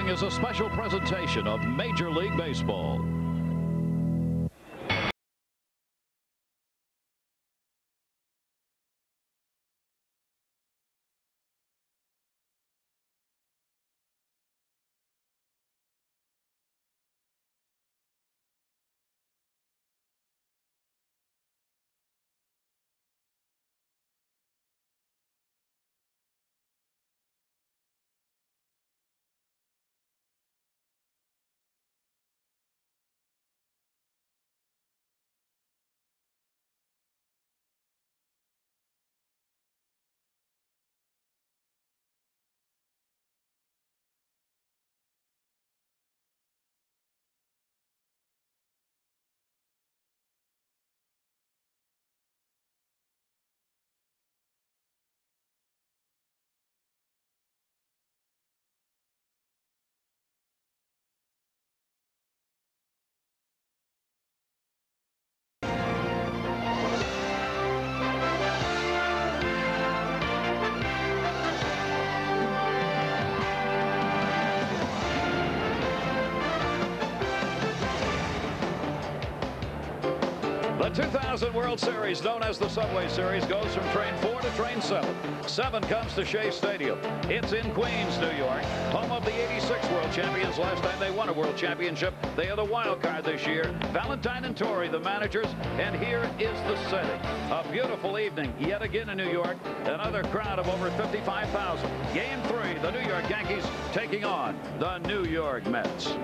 following is a special presentation of Major League Baseball. The 2000 World Series, known as the Subway Series, goes from Train 4 to Train 7. 7 comes to Shea Stadium. It's in Queens, New York, home of the '86 World Champions. Last time they won a World Championship, they are the wild card this year. Valentine and Torrey, the managers, and here is the setting. A beautiful evening yet again in New York. Another crowd of over 55,000. Game 3, the New York Yankees taking on the New York Mets.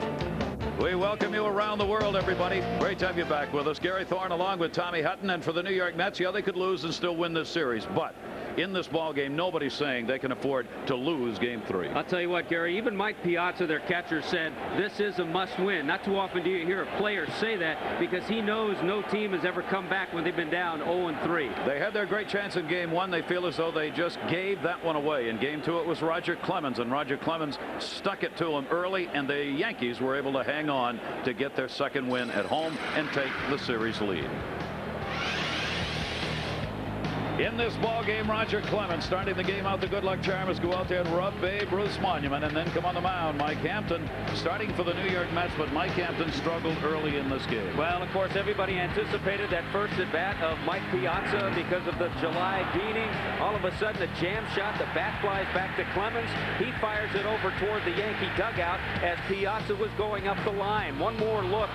We welcome you around the world, everybody. Great to have you back with us. Gary Thorne along with Tommy Hutton. And for the New York Mets, yeah, they could lose and still win this series. But in this ball game, nobody's saying they can afford to lose Game 3. I'll tell you what, Gary, even Mike Piazza, their catcher, said this is a must-win. Not too often do you hear a player say that, because he knows no team has ever come back when they've been down 0-3. They had their great chance in Game 1. They feel as though they just gave that one away. In Game 2, it was Roger Clemens, and Roger Clemens stuck it to him early, and the Yankees were able to hang on to get their second win at home and take the series lead. In this ball game, Roger Clemens starting the game out. The good luck charmers go out there and rub Babe Ruth's monument and then come on the mound. Mike Hampton starting for the New York Mets, but Mike Hampton struggled early in this game. Well, of course, everybody anticipated that first at bat of Mike Piazza because of the July beating. All of a sudden, a jam shot. The bat flies back to Clemens. He fires it over toward the Yankee dugout as Piazza was going up the line. One more look.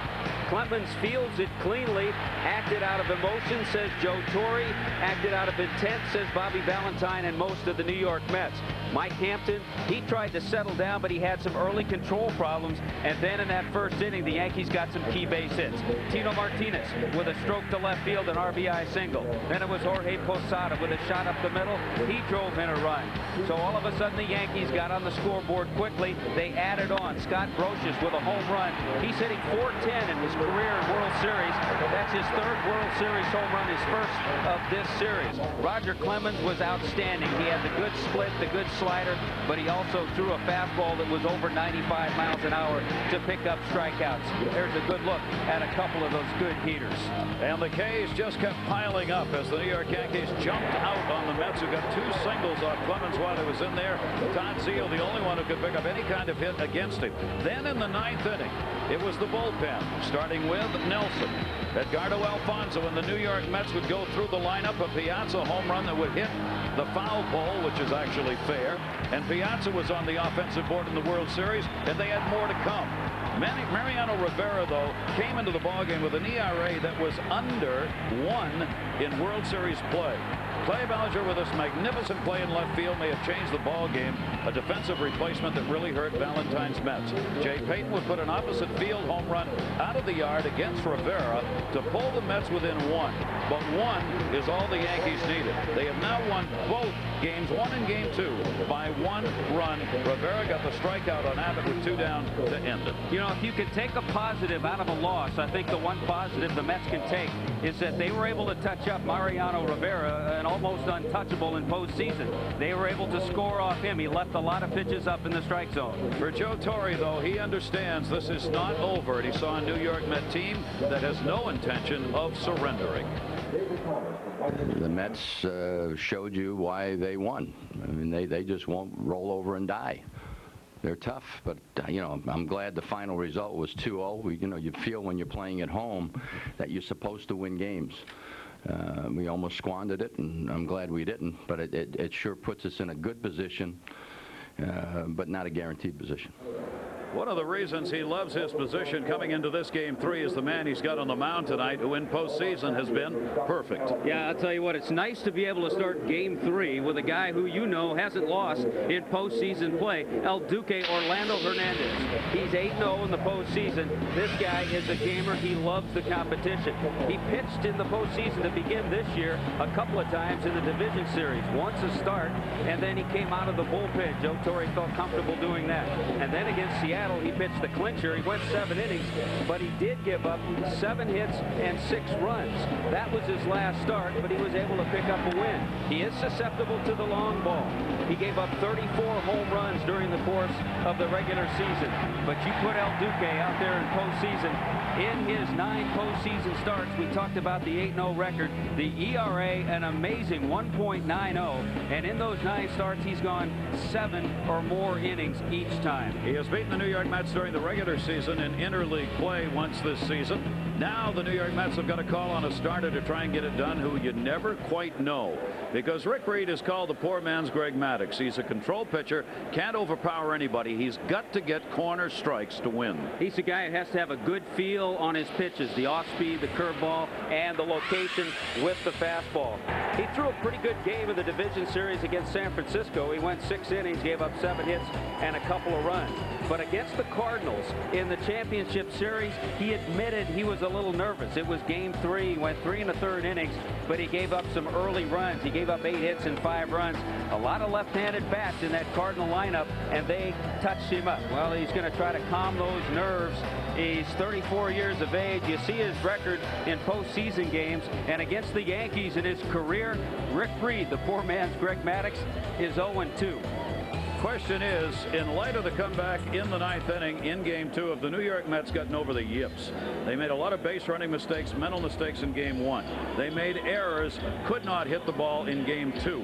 Clemens fields it cleanly. Acted out of emotion, says Joe Torre. Acted out of intent, says Bobby Valentine and most of the New York Mets. Mike Hampton, he tried to settle down, but he had some early control problems. And then in that first inning, the Yankees got some key base hits. Tino Martinez with a stroke to left field, an RBI single. Then it was Jorge Posada with a shot up the middle. He drove in a run. So all of a sudden, the Yankees got on the scoreboard quickly. They added on Scott Brocious with a home run. He's hitting .410 in his career in World Series. That's his third World Series home run, his first of this series. Roger Clemens was outstanding. He had the good split, the good slider, but he also threw a fastball that was over 95 miles an hour to pick up strikeouts. There's a good look at a couple of those good heaters. And the K's just kept piling up as the New York Yankees jumped out on the Mets, who got 2 singles off Clemens while he was in there. Todd Zeile, the only one who could pick up any kind of hit against him. Then in the 9th inning, it was the bullpen, starting with Nelson. Edgardo Alfonso and the New York Mets would go through the lineup. A Piazza home run that would hit the foul pole, which is actually fair. And Piazza was on the offensive board in the World Series, and they had more to come. Mariano Rivera, though, came into the ballgame with an ERA that was under 1 in World Series play. Clay Ballinger with this magnificent play in left field may have changed the ball game. A defensive replacement that really hurt Valentine's Mets. Jay Payton would put an opposite field home run out of the yard against Rivera to pull the Mets within 1. But 1 is all the Yankees needed. They have now won both games, 1 and Game 2, by 1 run. Rivera got the strikeout on Abbott with 2 down to end it. You know, if you could take a positive out of a loss, I think the one positive the Mets can take is that they were able to touch up Mariano Rivera, an almost untouchable in postseason. They were able to score off him. He left a lot of pitches up in the strike zone. For Joe Torre, though, he understands this is not over, and he saw a New York Met team that has no intention of surrendering. The Mets showed you why they won. I mean, they just won't roll over and die. They're tough, but, you know, I'm glad the final result was 2-0. You know, you feel when you're playing at home that you're supposed to win games. We almost squandered it, and I'm glad we didn't, but it sure puts us in a good position, but not a guaranteed position. One of the reasons he loves his position coming into this Game 3 is the man he's got on the mound tonight, who in postseason has been perfect. Yeah, I'll tell you what, it's nice to be able to start Game 3 with a guy who you know hasn't lost in postseason play, El Duque Orlando Hernandez. He's 8-0 in the postseason. This guy is a gamer. He loves the competition. He pitched in the postseason to begin this year a couple of times in the division series. Once a start, and then he came out of the bullpen. Joe Torre felt comfortable doing that. And then against Seattle, he pitched the clincher. He went 7 innings, but he did give up 7 hits and 6 runs. That was his last start, but he was able to pick up a win. He is susceptible to the long ball. He gave up 34 home runs during the course of the regular season. But you put El Duque out there in postseason. In his 9 postseason starts, we talked about the 8-0 record. The ERA, an amazing 1.90. And in those 9 starts, he's gone 7 or more innings each time. He has beaten the New York Mets during the regular season in interleague play once this season. Now the New York Mets have got to call on a starter to try and get it done who you never quite know, because Rick Reed is called the poor man's Greg Maddux. He's a control pitcher, can't overpower anybody. He's got to get corner strikes to win. He's a guy who has to have a good feel on his pitches, the off-speed, the curveball, and the location with the fastball. He threw a pretty good game in the division series against San Francisco. He went 6 innings, gave up 7 hits and a couple of runs. But against the Cardinals in the championship series, he admitted he was a little nervous. It was Game 3. He went 3 1/3 innings, but he gave up some early runs. He gave up 8 hits and 5 runs. A lot of left-handed bats in that Cardinal lineup, and they touched him up. Well, he's going to try to calm those nerves. He's 34 years of age. You see his record in postseason games, and against the Yankees in his career, Rick Reed, the poor man's Greg Maddux, is 0-2. Question is, in light of the comeback in the 9th inning in Game 2 of the New York Mets gotten over the yips. They made a lot of base running mistakes, mental mistakes in Game 1. They made errors, could not hit the ball in Game 2.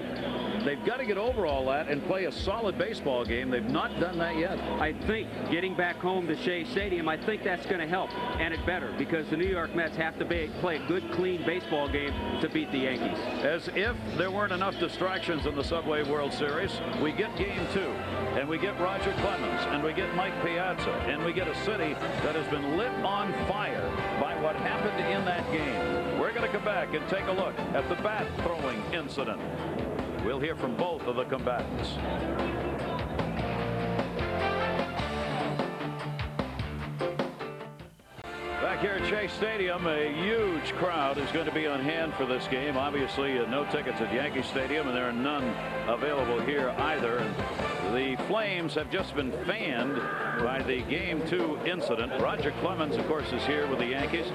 They've got to get over all that and play a solid baseball game. They've not done that yet. I think getting back home to Shea Stadium, I think that's going to help, and it better, because the New York Mets have to play a good, clean baseball game to beat the Yankees. As if there weren't enough distractions in the Subway World Series, we get Game 2, and we get Roger Clemens, and we get Mike Piazza, and we get a city that has been lit on fire by what happened in that game. We're going to come back and take a look at the bat throwing incident. We'll hear from both of the combatants. Back here at Shea Stadium, a huge crowd is going to be on hand for this game. Obviously, no tickets at Yankee Stadium, and there are none available here either. The Flames have just been fanned by the Game 2 incident. Roger Clemens, of course, is here with the Yankees.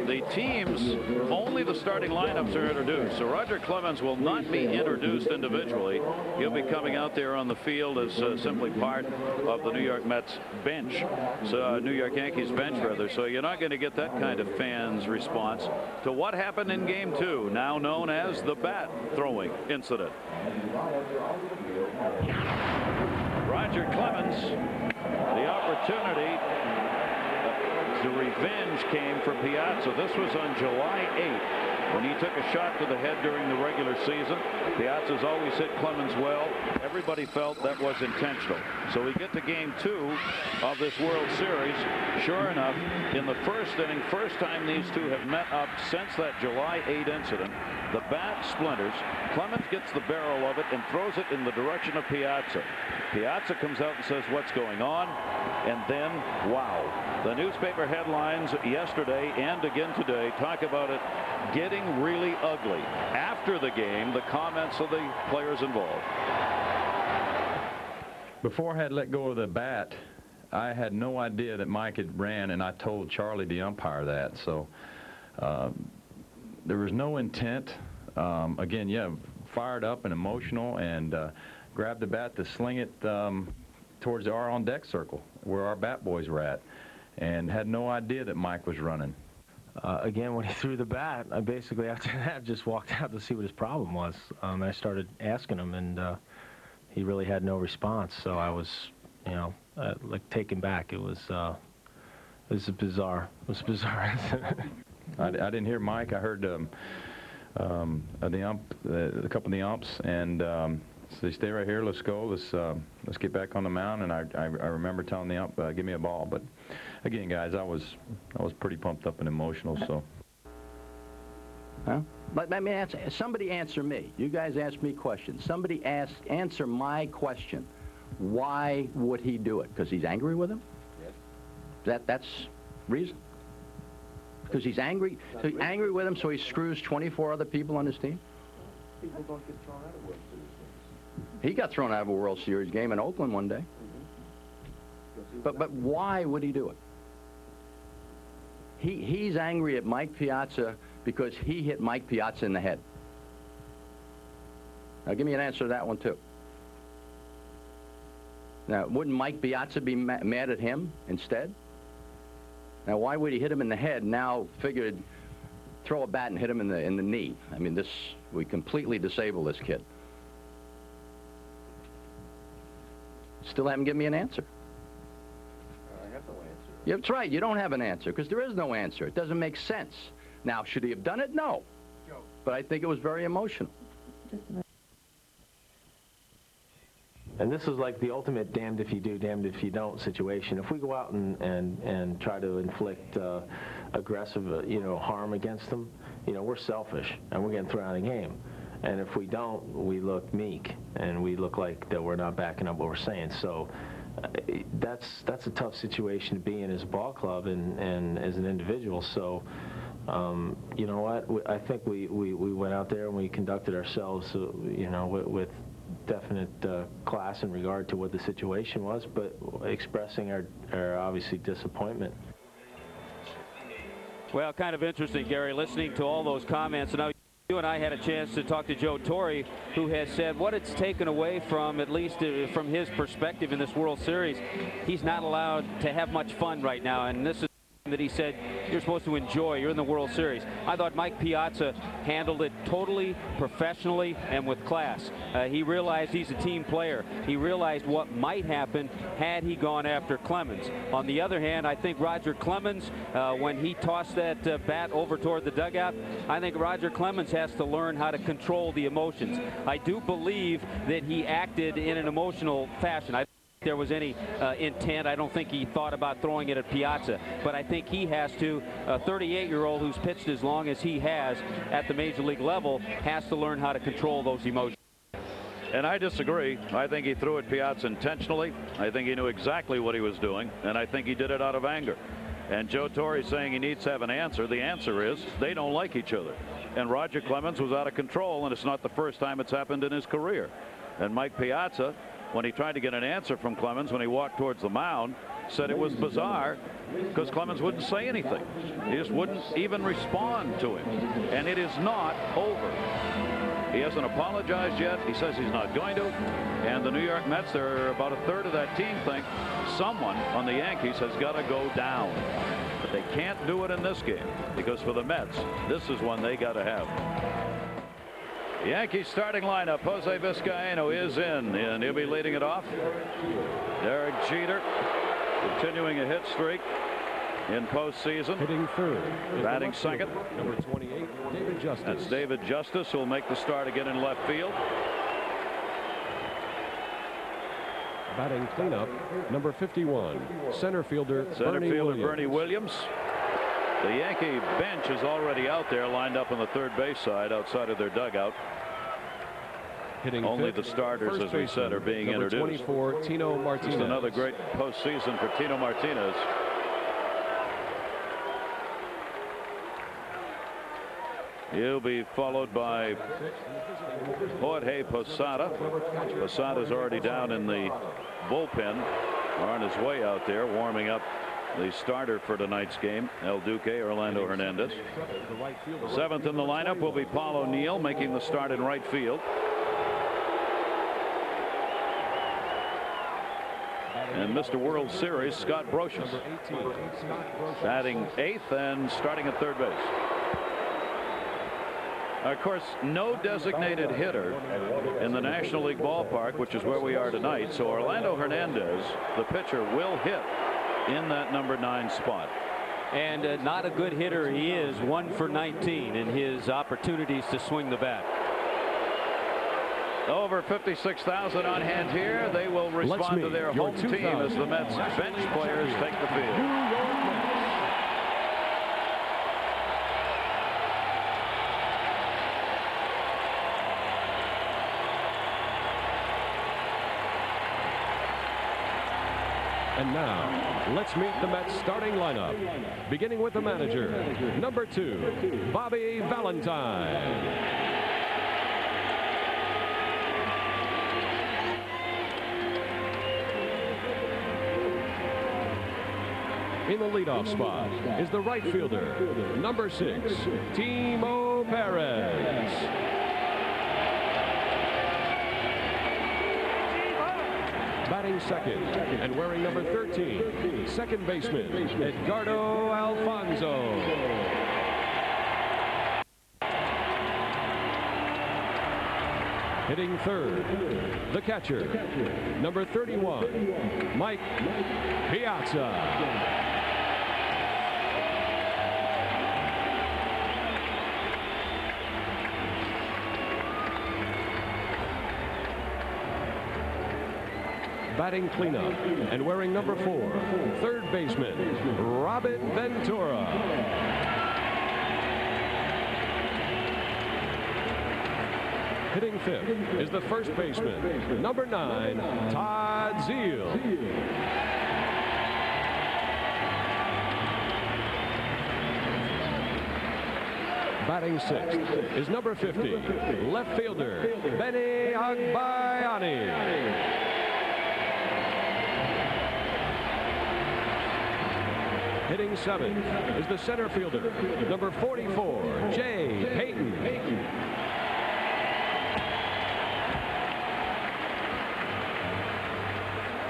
The teams, only the starting lineups are introduced. So Roger Clemens will not be introduced individually. He'll be coming out there on the field as simply part of the New York Mets bench. So New York Yankees bench, rather. So you're not going to get that kind of fans' response to what happened in Game 2, now known as the bat throwing incident. Roger Clemens, the opportunity, the revenge came for Piazza. This was on July 8th. When he took a shot to the head during the regular season. Piazza's always hit Clemens well. Everybody felt that was intentional. So we get to Game 2 of this World Series. Sure enough, in the first inning, first time these two have met up since that July 8 incident, the bat splinters. Clemens gets the barrel of it and throws it in the direction of Piazza. Piazza comes out and says, "What's going on?" And then, wow, the newspaper headlines yesterday and again today talk about it getting really ugly. After the game, the comments of the players involved. Before I had let go of the bat, I had no idea that Mike had ran, and I told Charlie, the umpire, that. So there was no intent. Again, yeah, fired up and emotional, and grabbed the bat to sling it towards our on-deck circle where our bat boys were at, and had no idea that Mike was running. Again, when he threw the bat, I basically, after that, just walked out to see what his problem was. I started asking him, and he really had no response. So I was, you know, like taken back. It was bizarre. It was a bizarre incident. I didn't hear Mike. I heard the ump, a couple of the umps, and so they stay right here. Let's go. Let's get back on the mound. And I remember telling the ump, give me a ball. But again, guys, I was pretty pumped up and emotional. So. Huh? But let me answer. Somebody answer me. You guys ask me questions. Somebody answer my question. Why would he do it? Because he's angry with him? Yes. That's reason? Because he's angry? So he's angry with him, so he screws 24 other people on his team? People don't get thrown out of World Series games. He got thrown out of a World Series game in Oakland one day. But why would he do it? He's angry at Mike Piazza because he hit Mike Piazza in the head. Now, give me an answer to that one, too. Now, wouldn't Mike Piazza be mad at him instead? Now, why would he hit him in the head? Now, figured throw a bat and hit him in the knee. I mean, we completely disable this kid. Still haven't given me an answer. I have no answer. Yeah, that's right. You don't have an answer because there is no answer. It doesn't make sense. Now, should he have done it? No. But I think it was very emotional. And this is like the ultimate damned if you do, damned if you don't situation. If we go out and try to inflict aggressive, harm against them, we're selfish and we're getting thrown out of the game. And if we don't, we look meek and we look like that we're not backing up what we're saying. So that's a tough situation to be in as a ball club and as an individual. So. You know what? I think we went out there and we conducted ourselves, with definite class in regard to what the situation was, but expressing our obviously disappointment. Well, kind of interesting, Gary, listening to all those comments. Now, you and I had a chance to talk to Joe Torre, who has said what it's taken away from, at least from his perspective in this World Series, he's not allowed to have much fun right now, and this is that he said you're supposed to enjoy. You're in the World Series. I thought Mike Piazza handled it totally professionally and with class. He realized he's a team player. He realized what might happen had he gone after Clemens. On the other hand, I think Roger Clemens, when he tossed that bat over toward the dugout, I think Roger Clemens has to learn how to control the emotions. I do believe that he acted in an emotional fashion. There was any intent. I don't think he thought about throwing it at Piazza, but I think he has to. A 38-year-old who's pitched as long as he has at the major league level has to learn how to control those emotions. And I disagree. I think he threw at Piazza intentionally. I think he knew exactly what he was doing, and I think he did it out of anger. And Joe Torre saying he needs to have an answer. The answer is they don't like each other. And Roger Clemens was out of control, and it's not the first time it's happened in his career. And Mike Piazza, when he tried to get an answer from Clemens when he walked towards the mound, said it was bizarre because Clemens wouldn't say anything. He just wouldn't even respond to him. And it is not over. He hasn't apologized yet. He says he's not going to. And the New York Mets, they're about a third of that team, think someone on the Yankees has got to go down. But they can't do it in this game because for the Mets, this is one they got to have. Yankees starting lineup. Jose Vizcaino is in, and he'll be leading it off. Derek Jeter continuing a hit streak in postseason. Hitting third. Batting second. Number 28, David Justice. That's David Justice, who will make the start again in left field. Batting cleanup, number 51, center fielder Bernie Williams. The Yankee bench is already out there, lined up on the third base side outside of their dugout. Hitting only fifth, the starters, as we said, are being number introduced. 24, Tino Martinez. Just another great postseason for Tino Martinez. He'll be followed by Jorge Posada. Posada's already down in the bullpen, or on his way out there, warming up the starter for tonight's game, El Duque, Orlando Hernandez. Seventh in the lineup will be Paul O'Neill, making the start in right field. And Mr. World Series, Scott Brosius, batting eighth and starting at third base. Of course, no designated hitter in the National League ballpark, which is where we are tonight. So Orlando Hernandez, the pitcher, will hit in that number 9 spot. And not a good hitter he is, 1 for 19 in his opportunities to swing the bat. Over 56,000 on hand here. They will respond to their home team as the Mets bench players take the field. And now, let's meet the Mets starting lineup. Beginning with the manager, number 2, Bobby Valentine. In the leadoff spot is the right fielder, number 6, Timo Perez. Batting second and wearing number 13, second baseman, Edgardo Alfonso. Hitting third, the catcher, number 31, Mike Piazza. Batting cleanup and wearing number 4, third baseman, Robert Ventura. Hitting fifth is the first baseman, number 9, Todd Zeile. Batting sixth is number 50, left fielder, Benny Agbayani. Hitting seventh is the center fielder, number 44, Jay Payton.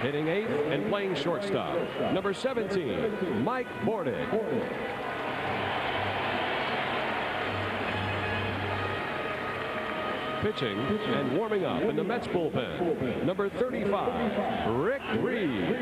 Hitting eighth and playing shortstop, number 17, Mike Bordick. Pitching and warming up in the Mets bullpen, number 35, Rick Reed.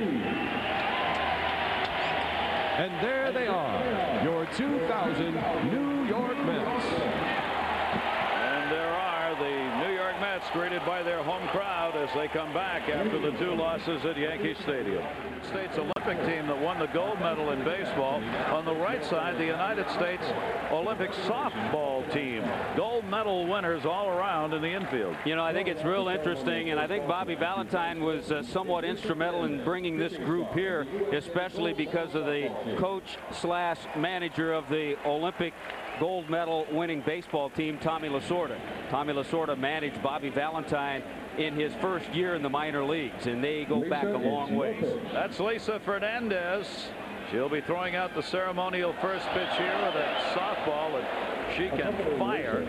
And there they are, your 2000 New York Mets. And there are the New York Mets greeted by their home crowd as they come back after the 2 losses at Yankee Stadium. States Olympic team that won the gold medal in baseball. On the right side, the United States Olympic softball team. Gold medal winners all around in the infield. You know, I think it's real interesting, and I think Bobby Valentine was somewhat instrumental in bringing this group here, especially because of the coach/manager of the Olympic gold medal winning baseball team, Tommy Lasorda. Tommy Lasorda managed Bobby Valentine in his first year in the minor leagues, and they go back a long ways. That's Lisa Hernandez. She'll be throwing out the ceremonial first pitch here with a softball that she can fire.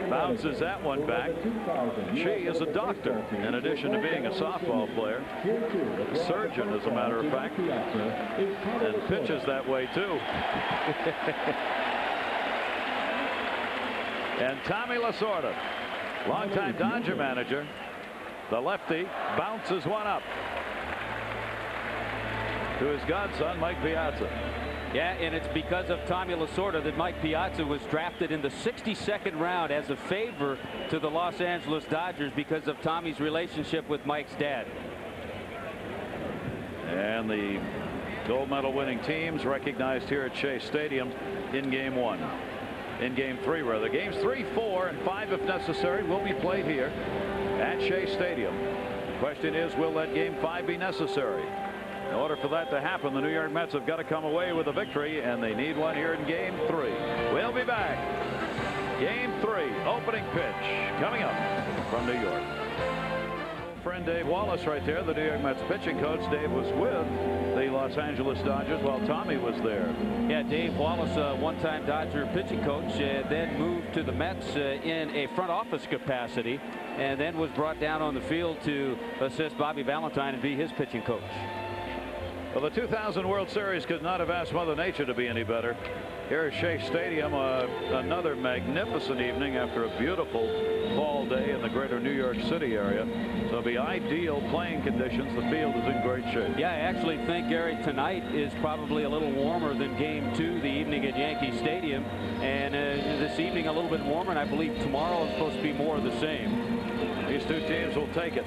Bounces that one back. She is a doctor in addition to being a softball player. A surgeon, as a matter of fact. And pitches that way too. And Tommy Lasorda, longtime Dodger manager, the lefty, bounces one up to his godson, Mike Piazza. Yeah, and it's because of Tommy Lasorda that Mike Piazza was drafted in the 62nd round as a favor to the Los Angeles Dodgers because of Tommy's relationship with Mike's dad. And the gold medal winning teams recognized here at Shea Stadium in game 1. In game 3, rather. Games 3, 4, and 5, if necessary, will be played here at Shea Stadium. The question is, will that game 5 be necessary? In order for that to happen, the New York Mets have got to come away with a victory, and they need one here in game 3. We'll be back. Game 3, opening pitch, coming up from New York. Friend Dave Wallace right there, the New York Mets pitching coach. Dave was with the Los Angeles Dodgers while Tommy was there. Yeah, Dave Wallace, one-time Dodger pitching coach, then moved to the Mets in a front office capacity, and then was brought down on the field to assist Bobby Valentine and be his pitching coach. Well, the 2000 World Series could not have asked Mother Nature to be any better. here at Shea Stadium. Another magnificent evening after a beautiful fall day in the greater New York City area. So it'll be ideal playing conditions. The field is in great shape. Yeah, I actually think, Gary, tonight is probably a little warmer than Game 2 the evening at Yankee Stadium. And this evening a little bit warmer, and I believe tomorrow is supposed to be more of the same. These two teams will take it.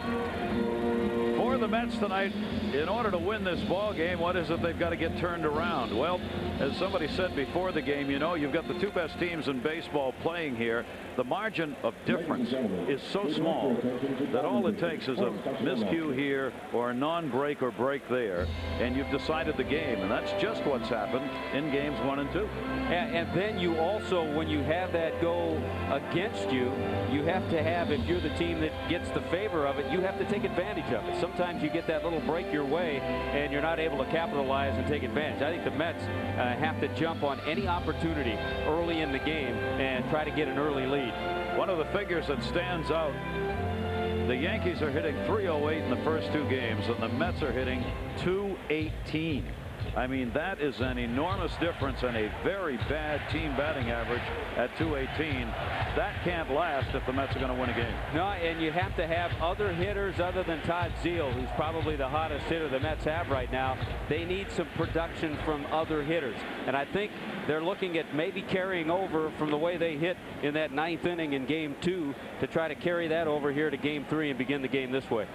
For the Mets tonight, in order to win this ball game, what is it they've got to get turned around? Well, as somebody said before the game, you know, you've got the two best teams in baseball playing here. The margin of difference is so small that all it takes is a miscue here or a non-break or break there, and you've decided the game. And that's just what's happened in games 1 and 2. And then you also, when you have that go against you, you have to have, if you're the team that gets the favor of it, you have to take advantage of it. Sometimes you get that little break your way and you're not able to capitalize and take advantage. I think the Mets have to jump on any opportunity early in the game and try to get an early lead. One of the figures that stands out, the Yankees are hitting .308 in the first 2 games, and the Mets are hitting .218. I mean, that is an enormous difference and a very bad team batting average at .218. That can't last if the Mets are going to win a game. No, and you have to have other hitters other than Todd Zeile, who's probably the hottest hitter the Mets have right now. They need some production from other hitters. And I think they're looking at maybe carrying over from the way they hit in that 9th inning in Game 2 to try to carry that over here to Game 3 and begin the game this way.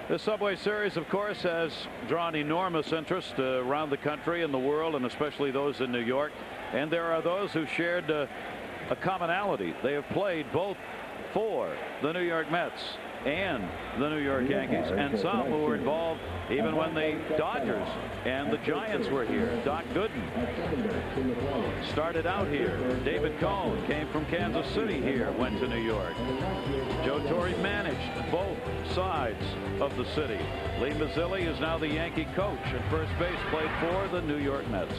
The Subway Series, of course, has drawn enormous interest around the country and the world, and especially those in New York. And there are those who shared a commonality. They have played both for the New York Mets and the New York Yankees, and some who were involved even when the Dodgers and the Giants were here. Doc Gooden started out here. David Cone came from Kansas City here, went to New York. Joe Torre managed both sides of the city. Lee Mazzilli is now the Yankee coach, and first base played for the New York Mets.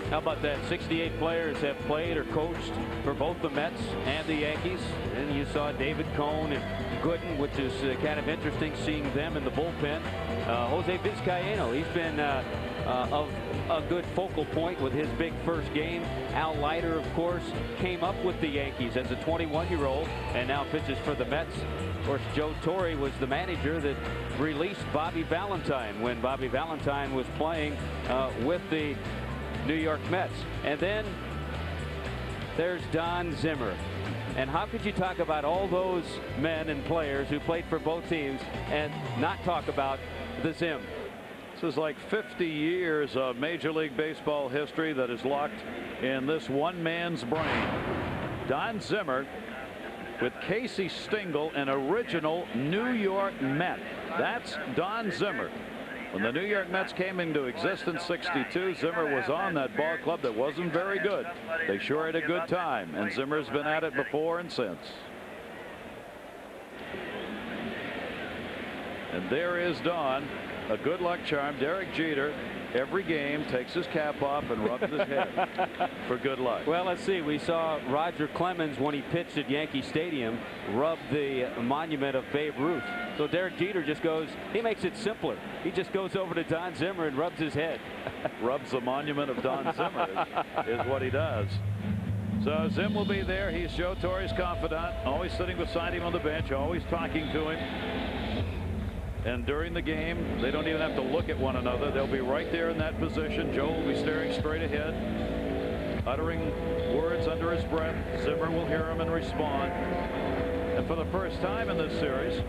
How about that? 68 players have played or coached for both the Mets and the Yankees. And you saw David Cone and Gooden, which is kind of interesting seeing them in the bullpen. Jose Vizcaino, he's been of a good focal point with his big first game. Al Leiter, of course, came up with the Yankees as a 21-year-old and now pitches for the Mets. Of course, Joe Torre was the manager that released Bobby Valentine when Bobby Valentine was playing with the New York Mets. And then there's Don Zimmer. And how could you talk about all those men and players who played for both teams and not talk about the Zim? This is like 50 years of Major League Baseball history that is locked in this one man's brain. Don Zimmer with Casey Stengel, an original New York Met. That's Don Zimmer. When the New York Mets came into existence in '62, Zimmer was on that ball club that wasn't very good. They sure had a good time, and Zimmer's been at it before and since. And there is Don, a good luck charm. Derek Jeter, every game, takes his cap off and rubs his head for good luck. Well, let's see. We saw Roger Clemens, when he pitched at Yankee Stadium, rub the monument of Babe Ruth. So Derek Jeter just goes, he makes it simpler. He just goes over to Don Zimmer and rubs his head. Rubs the monument of Don Zimmer is what he does. So Zim will be there. He's Joe Torre's confidant, always sitting beside him on the bench, always talking to him. And during the game, they don't even have to look at one another. They'll be right there in that position. Joe will be staring straight ahead, uttering words under his breath. Zimmer will hear him and respond. And for the first time in this series,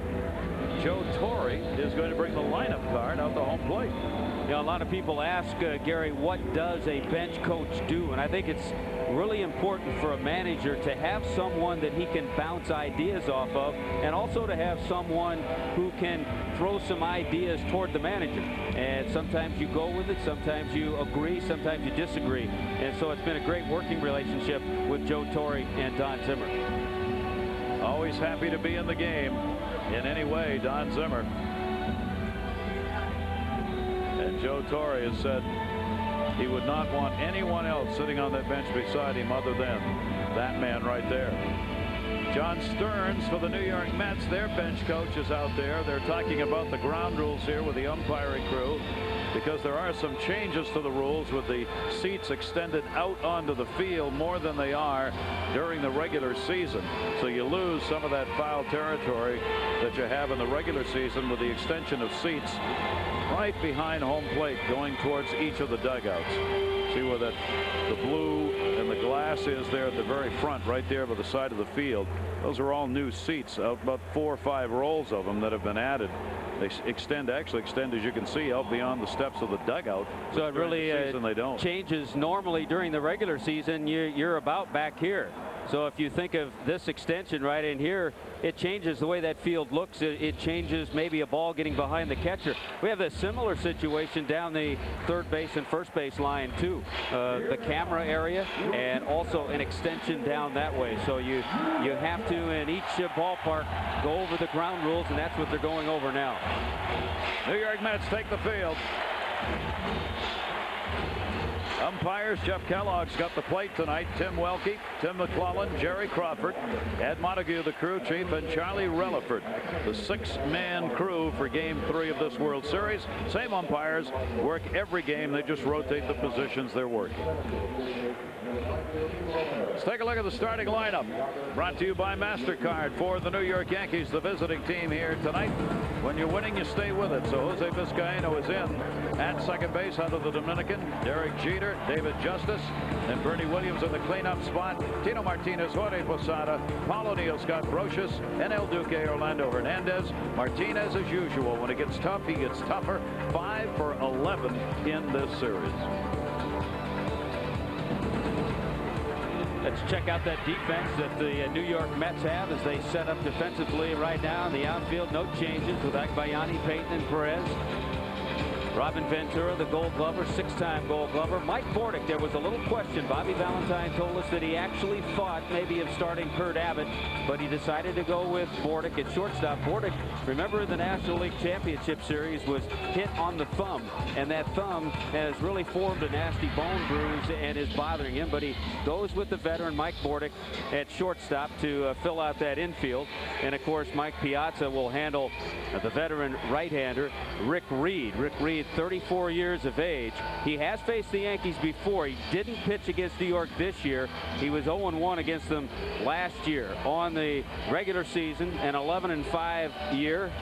Joe Torre is going to bring the lineup card out the home plate. You know, a lot of people ask, Gary, what does a bench coach do? And I think it's really important for a manager to have someone that he can bounce ideas off of, and also to have someone who can throw some ideas toward the manager. And sometimes you go with it, sometimes you agree, sometimes you disagree. And so it's been a great working relationship with Joe Torre and Don Zimmer. Always happy to be in the game in any way, Don Zimmer. And Joe Torre has said he would not want anyone else sitting on that bench beside him other than that man right there. John Stearns for the New York Mets, their bench coach, is out there. They're talking about the ground rules here with the umpiring crew, because there are some changes to the rules with the seats extended out onto the field more than they are during the regular season. So you lose some of that foul territory that you have in the regular season with the extension of seats right behind home plate going towards each of the dugouts. See where the blue and the glass is there at the very front, right there by the side of the field. Those are all new seats, about 4 or 5 rows of them that have been added. They actually extend, as you can see, out beyond the steps of the dugout. So it really they don't. changes. Normally during the regular season, you're about back here. So if you think of this extension right in here, it changes the way that field looks. It changes maybe a ball getting behind the catcher. We have a similar situation down the third base and first base line too. The camera area and also an extension down that way. So you have to in each ballpark go over the ground rules, and that's what they're going over now. New York Mets take the field. Umpires, Jeff Kellogg's got the plate tonight. Tim Welke, Tim McClellan, Jerry Crawford, Ed Montague, the crew chief, and Charlie Relaford, the 6-man crew for Game 3 of this World Series. Same umpires work every game. They just rotate the positions they're working. Let's take a look at the starting lineup. Brought to you by MasterCard for the New York Yankees, the visiting team here tonight. When you're winning, you stay with it. So Jose Vizcaino is in at second base out of the Dominican. Derek Jeter, David Justice, and Bernie Williams in the cleanup spot. Tino Martinez, Jorge Posada, Paul O'Neill, Scott Brocious, and El Duque, Orlando Hernandez. Martinez, as usual, when it gets tough, he gets tougher. 5 for 11 in this series. Let's check out that defense that the New York Mets have as they set up defensively right now in the outfield. No changes with Agbayani, Payton, and Perez. Robin Ventura, the Gold Glover, 6-time Gold Glover. Mike Bordick, there was a little question. Bobby Valentine told us that he actually thought maybe of starting Kurt Abbott, but he decided to go with Bordick at shortstop. Bordick, remember in the National League Championship Series, was hit on the thumb, and that thumb has really formed a nasty bone bruise and is bothering him, but he goes with the veteran Mike Bordick at shortstop to fill out that infield. And of course, Mike Piazza will handle the veteran right-hander Rick Reed. Rick Reed, 34 years of age. He has faced the Yankees before. He didn't pitch against New York this year. He was 0-1 against them last year on the regular season, an 11-5 year.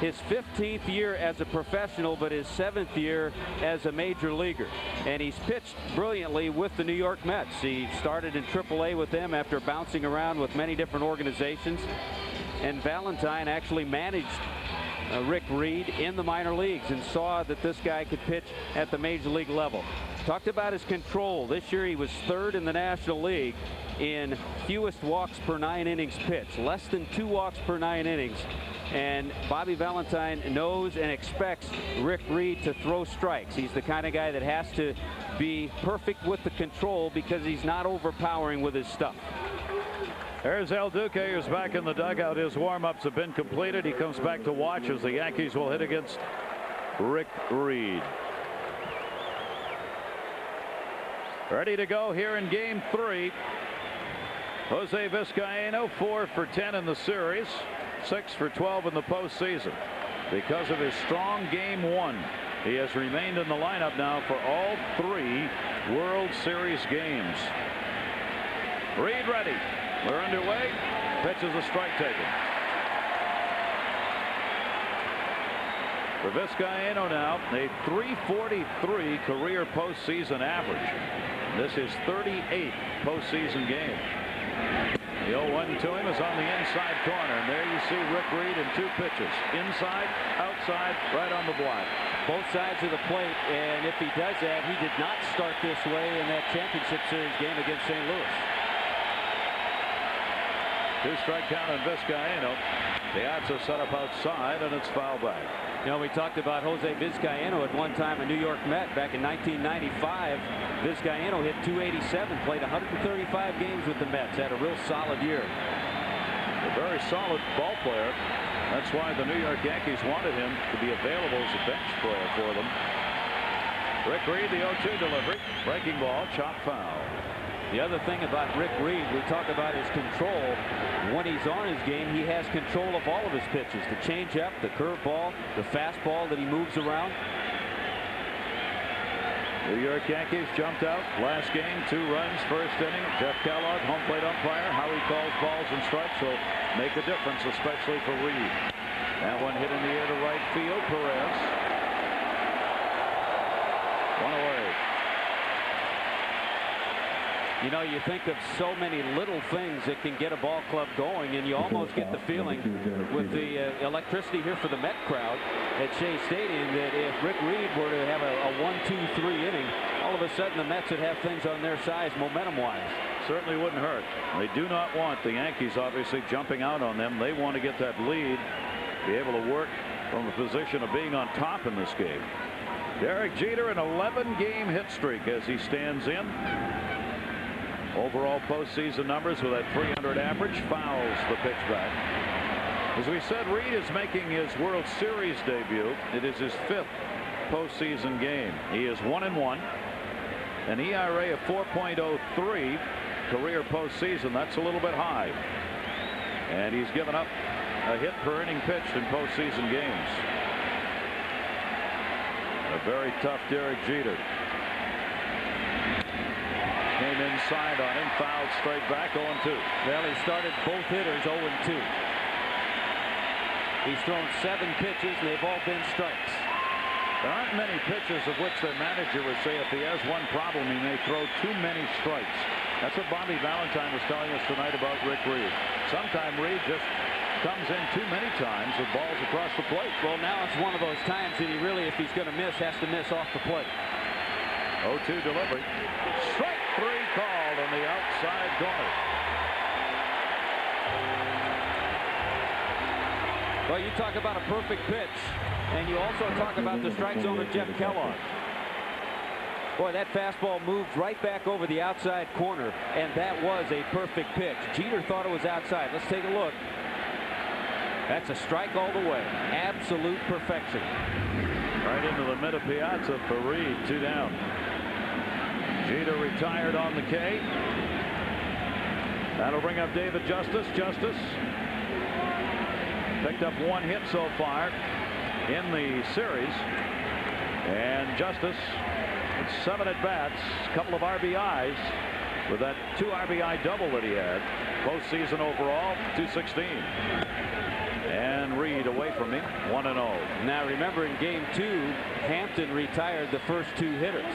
His 15th year as a professional, but his 7th year as a major leaguer. And he's pitched brilliantly with the New York Mets. He started in AAA with them after bouncing around with many different organizations. And Valentine actually managed Rick Reed in the minor leagues and saw that this guy could pitch at the major league level. Talked about his control. This year he was 3rd in the National League in fewest walks per 9 innings pitched, less than 2 walks per 9 innings. And Bobby Valentine knows and expects Rick Reed to throw strikes. He's the kind of guy that has to be perfect with the control because he's not overpowering with his stuff. There's El Duque, who's back in the dugout. His warm-ups have been completed. He comes back to watch as the Yankees will hit against Rick Reed. Ready to go here in Game 3. Jose Vizcaino, 4 for 10 in the series, 6 for 12 in the postseason. Because of his strong Game 1, he has remained in the lineup now for all 3 World Series games. Reed ready. We're underway. Pitch is a strike taken. For Vizcaino now, a .343 career postseason average. This is 38th postseason game. The 0-1 to him is on the inside corner, and there you see Rick Reed in 2 pitches. Inside, outside, right on the block. Both sides of the plate, and if he does that, he did not start this way in that championship series game against St. Louis. 2-strike count on Vizcaino. Piazza set up outside, and it's foul back. You know, we talked about Jose Vizcaino at one time, a New York Met back in 1995. Vizcaino hit .287, played 135 games with the Mets, had a real solid year. A very solid ball player. That's why the New York Yankees wanted him to be available as a bench player for them. Rick Reed, the 0-2 delivery. Breaking ball, chop foul. The other thing about Rick Reed, we talk about his control. When he's on his game, he has control of all of his pitches. The changeup, the curveball, the fastball that he moves around. New York Yankees jumped out last game, 2 runs, first inning. Jeff Kellogg, home plate umpire. How he calls balls and strikes will make a difference, especially for Reed. That one hit in the air to right field. Perez. One away. You know, you think of so many little things that can get a ball club going, and you almost get the feeling with the electricity here for the Met crowd at Shea Stadium that if Rick Reed were to have a 1-2-3 inning, all of a sudden the Mets would have things on their side momentum-wise. Certainly wouldn't hurt. They do not want the Yankees obviously jumping out on them. They want to get that lead, be able to work from a position of being on top in this game. Derek Jeter, an 11-game hit streak as he stands in. Overall postseason numbers with that 300 average. Fouls the pitch back. As we said, Reed is making his World Series debut. It is his 5th postseason game. He is 1-1. An ERA of 4.03 career postseason. That's a little bit high. And he's given up a hit per inning pitched in postseason games. A very tough Derek Jeter. Came inside on him, fouled straight back, 0-2. Well, he started both hitters 0-2. He's thrown 7 pitches, and they've all been strikes. There aren't many pitches of which their manager would say if he has one problem, he may throw too many strikes. That's what Bobby Valentine was telling us tonight about Rick Reed. Sometimes Reed just comes in too many times with balls across the plate. Well, now it's one of those times that he really, if he's going to miss, has to miss off the plate. 0-2 delivery. Strike 3 called on the outside corner. Well, you talk about a perfect pitch, and you also talk about the strike zone of Jeff Kellogg. Boy, that fastball moved right back over the outside corner, and that was a perfect pitch. Jeter thought it was outside. Let's take a look. That's a strike all the way. Absolute perfection. Right into the mid of Piazza for Reed, 2 down. Jeter retired on the K. That'll bring up David Justice. Justice picked up 1 hit so far in the series. And Justice, 7 at-bats, a couple of RBIs with that 2 RBI double that he had. Postseason overall, 216. And Reed away from him, 1-0. Now remember, in game 2, Hampton retired the first 2 hitters,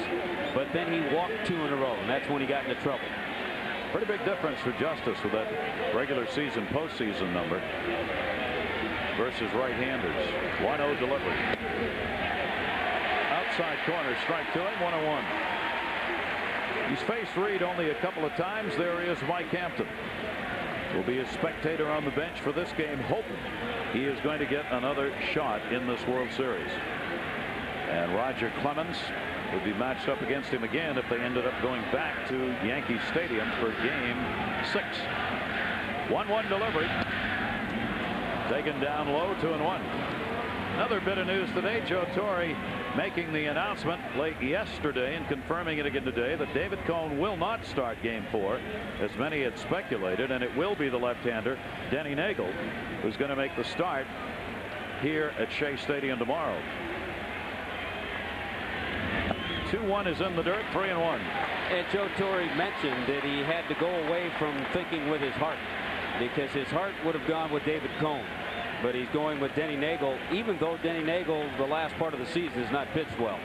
but then he walked 2 in a row, and that's when he got into trouble. Pretty big difference for Justice with that regular season postseason number versus right-handers. 1-0 delivery. Outside corner, strike to him, 1-1. He's faced Reed only a couple of times. There is Mike Hampton. Will be a spectator on the bench for this game, hoping he is going to get another shot in this World Series. And Roger Clemens would be matched up against him again if they ended up going back to Yankee Stadium for game 6. 1-1 delivery. Taken down low, 2-1. Another bit of news today. Joe Torre making the announcement late yesterday and confirming it again today that David Cone will not start game 4 as many had speculated, and it will be the left-hander Denny Nagel who's going to make the start here at Shea Stadium tomorrow. 2-1 is in the dirt, 3-1. And Joe Torre mentioned that he had to go away from thinking with his heart, because his heart would have gone with David Cone. But he's going with Denny Nagel, even though Denny Nagel, the last part of the season, has not pitched well.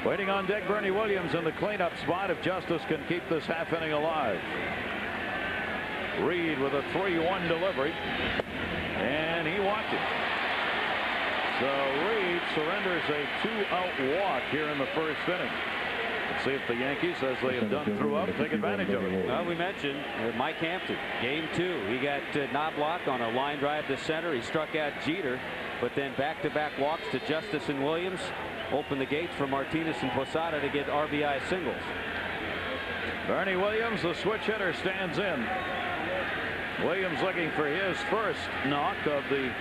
Waiting on deck, Bernie Williams in the cleanup spot if Justice can keep this half inning alive. Reed with a 3-1 delivery, and he walked it. So Reed surrenders a 2-out walk here in the first inning. Let's see if the Yankees, as they have done throughout, take advantage of it. Well, we mentioned Mike Hampton, game 2. He got Knobloch on a line drive to center. He struck out Jeter, but then back-to-back walks to Justice and Williams opened the gates for Martinez and Posada to get RBI singles. Bernie Williams, the switch hitter, stands in. Williams looking for his first knock of the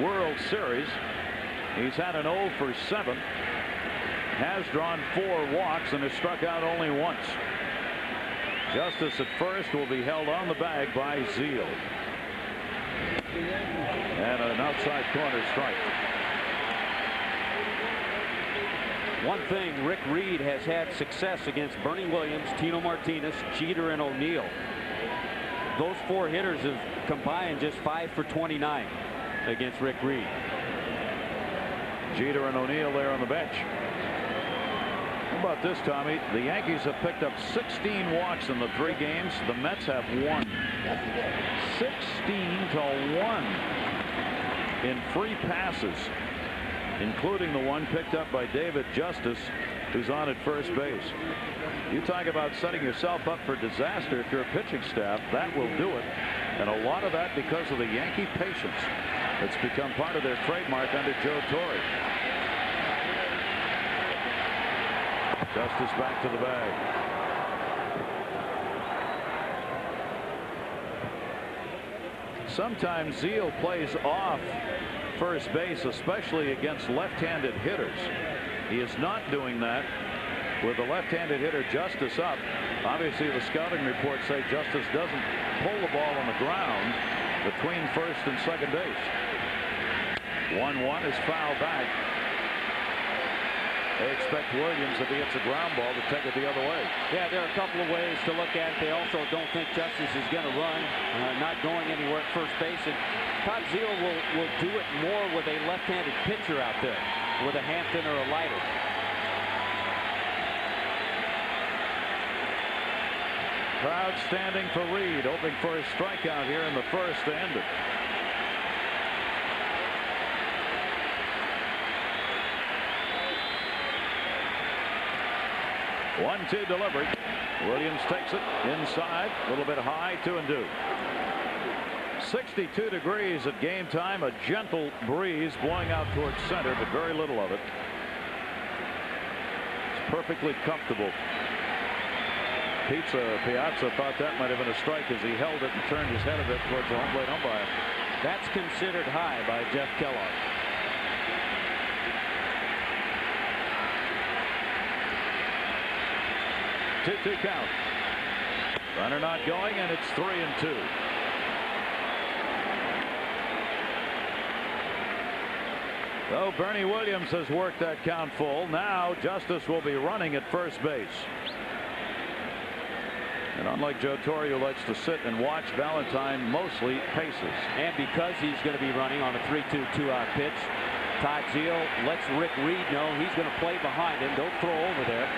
World Series. He's had an 0 for 7. Has drawn 4 walks and has struck out only once. Justice at first will be held on the bag by Zeal. And an outside corner strike. One thing, Rick Reed has had success against Bernie Williams, Tino Martinez, Jeter, and O'Neill. Those 4 hitters have combined just 5 for 29 against Rick Reed. Jeter and O'Neill there on the bench. How about this, Tommy? The Yankees have picked up 16 walks in the 3 games. The Mets have 1. 16-1 in free passes, including the one picked up by David Justice, who's on at first base. You talk about setting yourself up for disaster if you're a pitching staff. That will do it. And a lot of that because of the Yankee patience. It's become part of their trademark under Joe Torre. Justice back to the bag. Sometimes Zeal plays off first base, especially against left-handed hitters. He is not doing that with the left-handed hitter Justice up. Obviously, the scouting reports say Justice doesn't pull the ball on the ground between first and second base. 1-1 is foul back. They expect Williams, if he hits a ground ball, to take it the other way. Yeah, there are a couple of ways to look at it. They also don't think Justice is going to run, not going anywhere at first base. And Todd Zeal will do it more with a left-handed pitcher out there, with a Hampton or a Leiter. Crowd standing for Reed, hoping for a strikeout here in the first to end it. One-two delivery. Williams takes it inside, a little bit high, 2-2. 62 degrees at game time. A gentle breeze blowing out towards center, but very little of it. It's perfectly comfortable. Piazza thought that might have been a strike as he held it and turned his head a bit towards the home plate umpire. That's considered high by Jeff Kellogg. Two count. Runner not going, and it's 3-2. So Bernie Williams has worked that count full. Now Justice will be running at first base. And unlike Joe Torre, who likes to sit and watch, Valentine mostly paces. And because he's going to be running on a 3-2 two-out pitch, Todd Zeal lets Rick Reed know he's going to play behind him. Don't throw over there,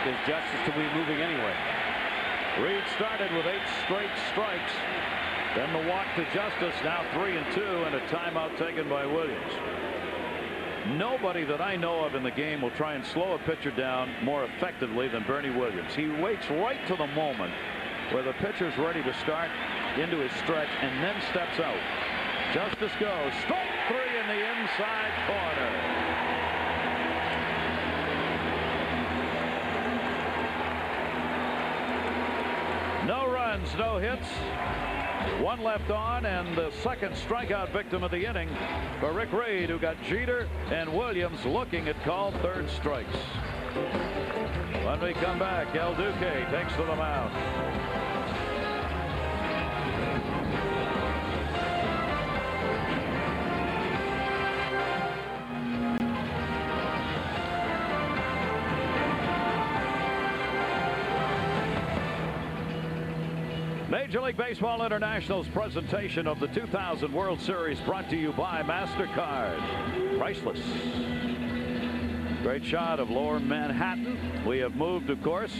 because Justice will be moving anyway. Reed started with 8 straight strikes. Then the walk to Justice, now 3-2, and a timeout taken by Williams. Nobody that I know of in the game will try and slow a pitcher down more effectively than Bernie Williams. He waits right to the moment where the pitcher's ready to start into his stretch and then steps out. Justice goes. Strike 3 in the inside corner. No runs, no hits. 1 left on, and the second strikeout victim of the inning for Rick Reed, who got Jeter and Williams looking at called third strikes. When we come back, El Duque takes to the mound. Major League Baseball International's presentation of the 2000 World Series brought to you by MasterCard. Priceless. Great shot of lower Manhattan. We have moved, of course,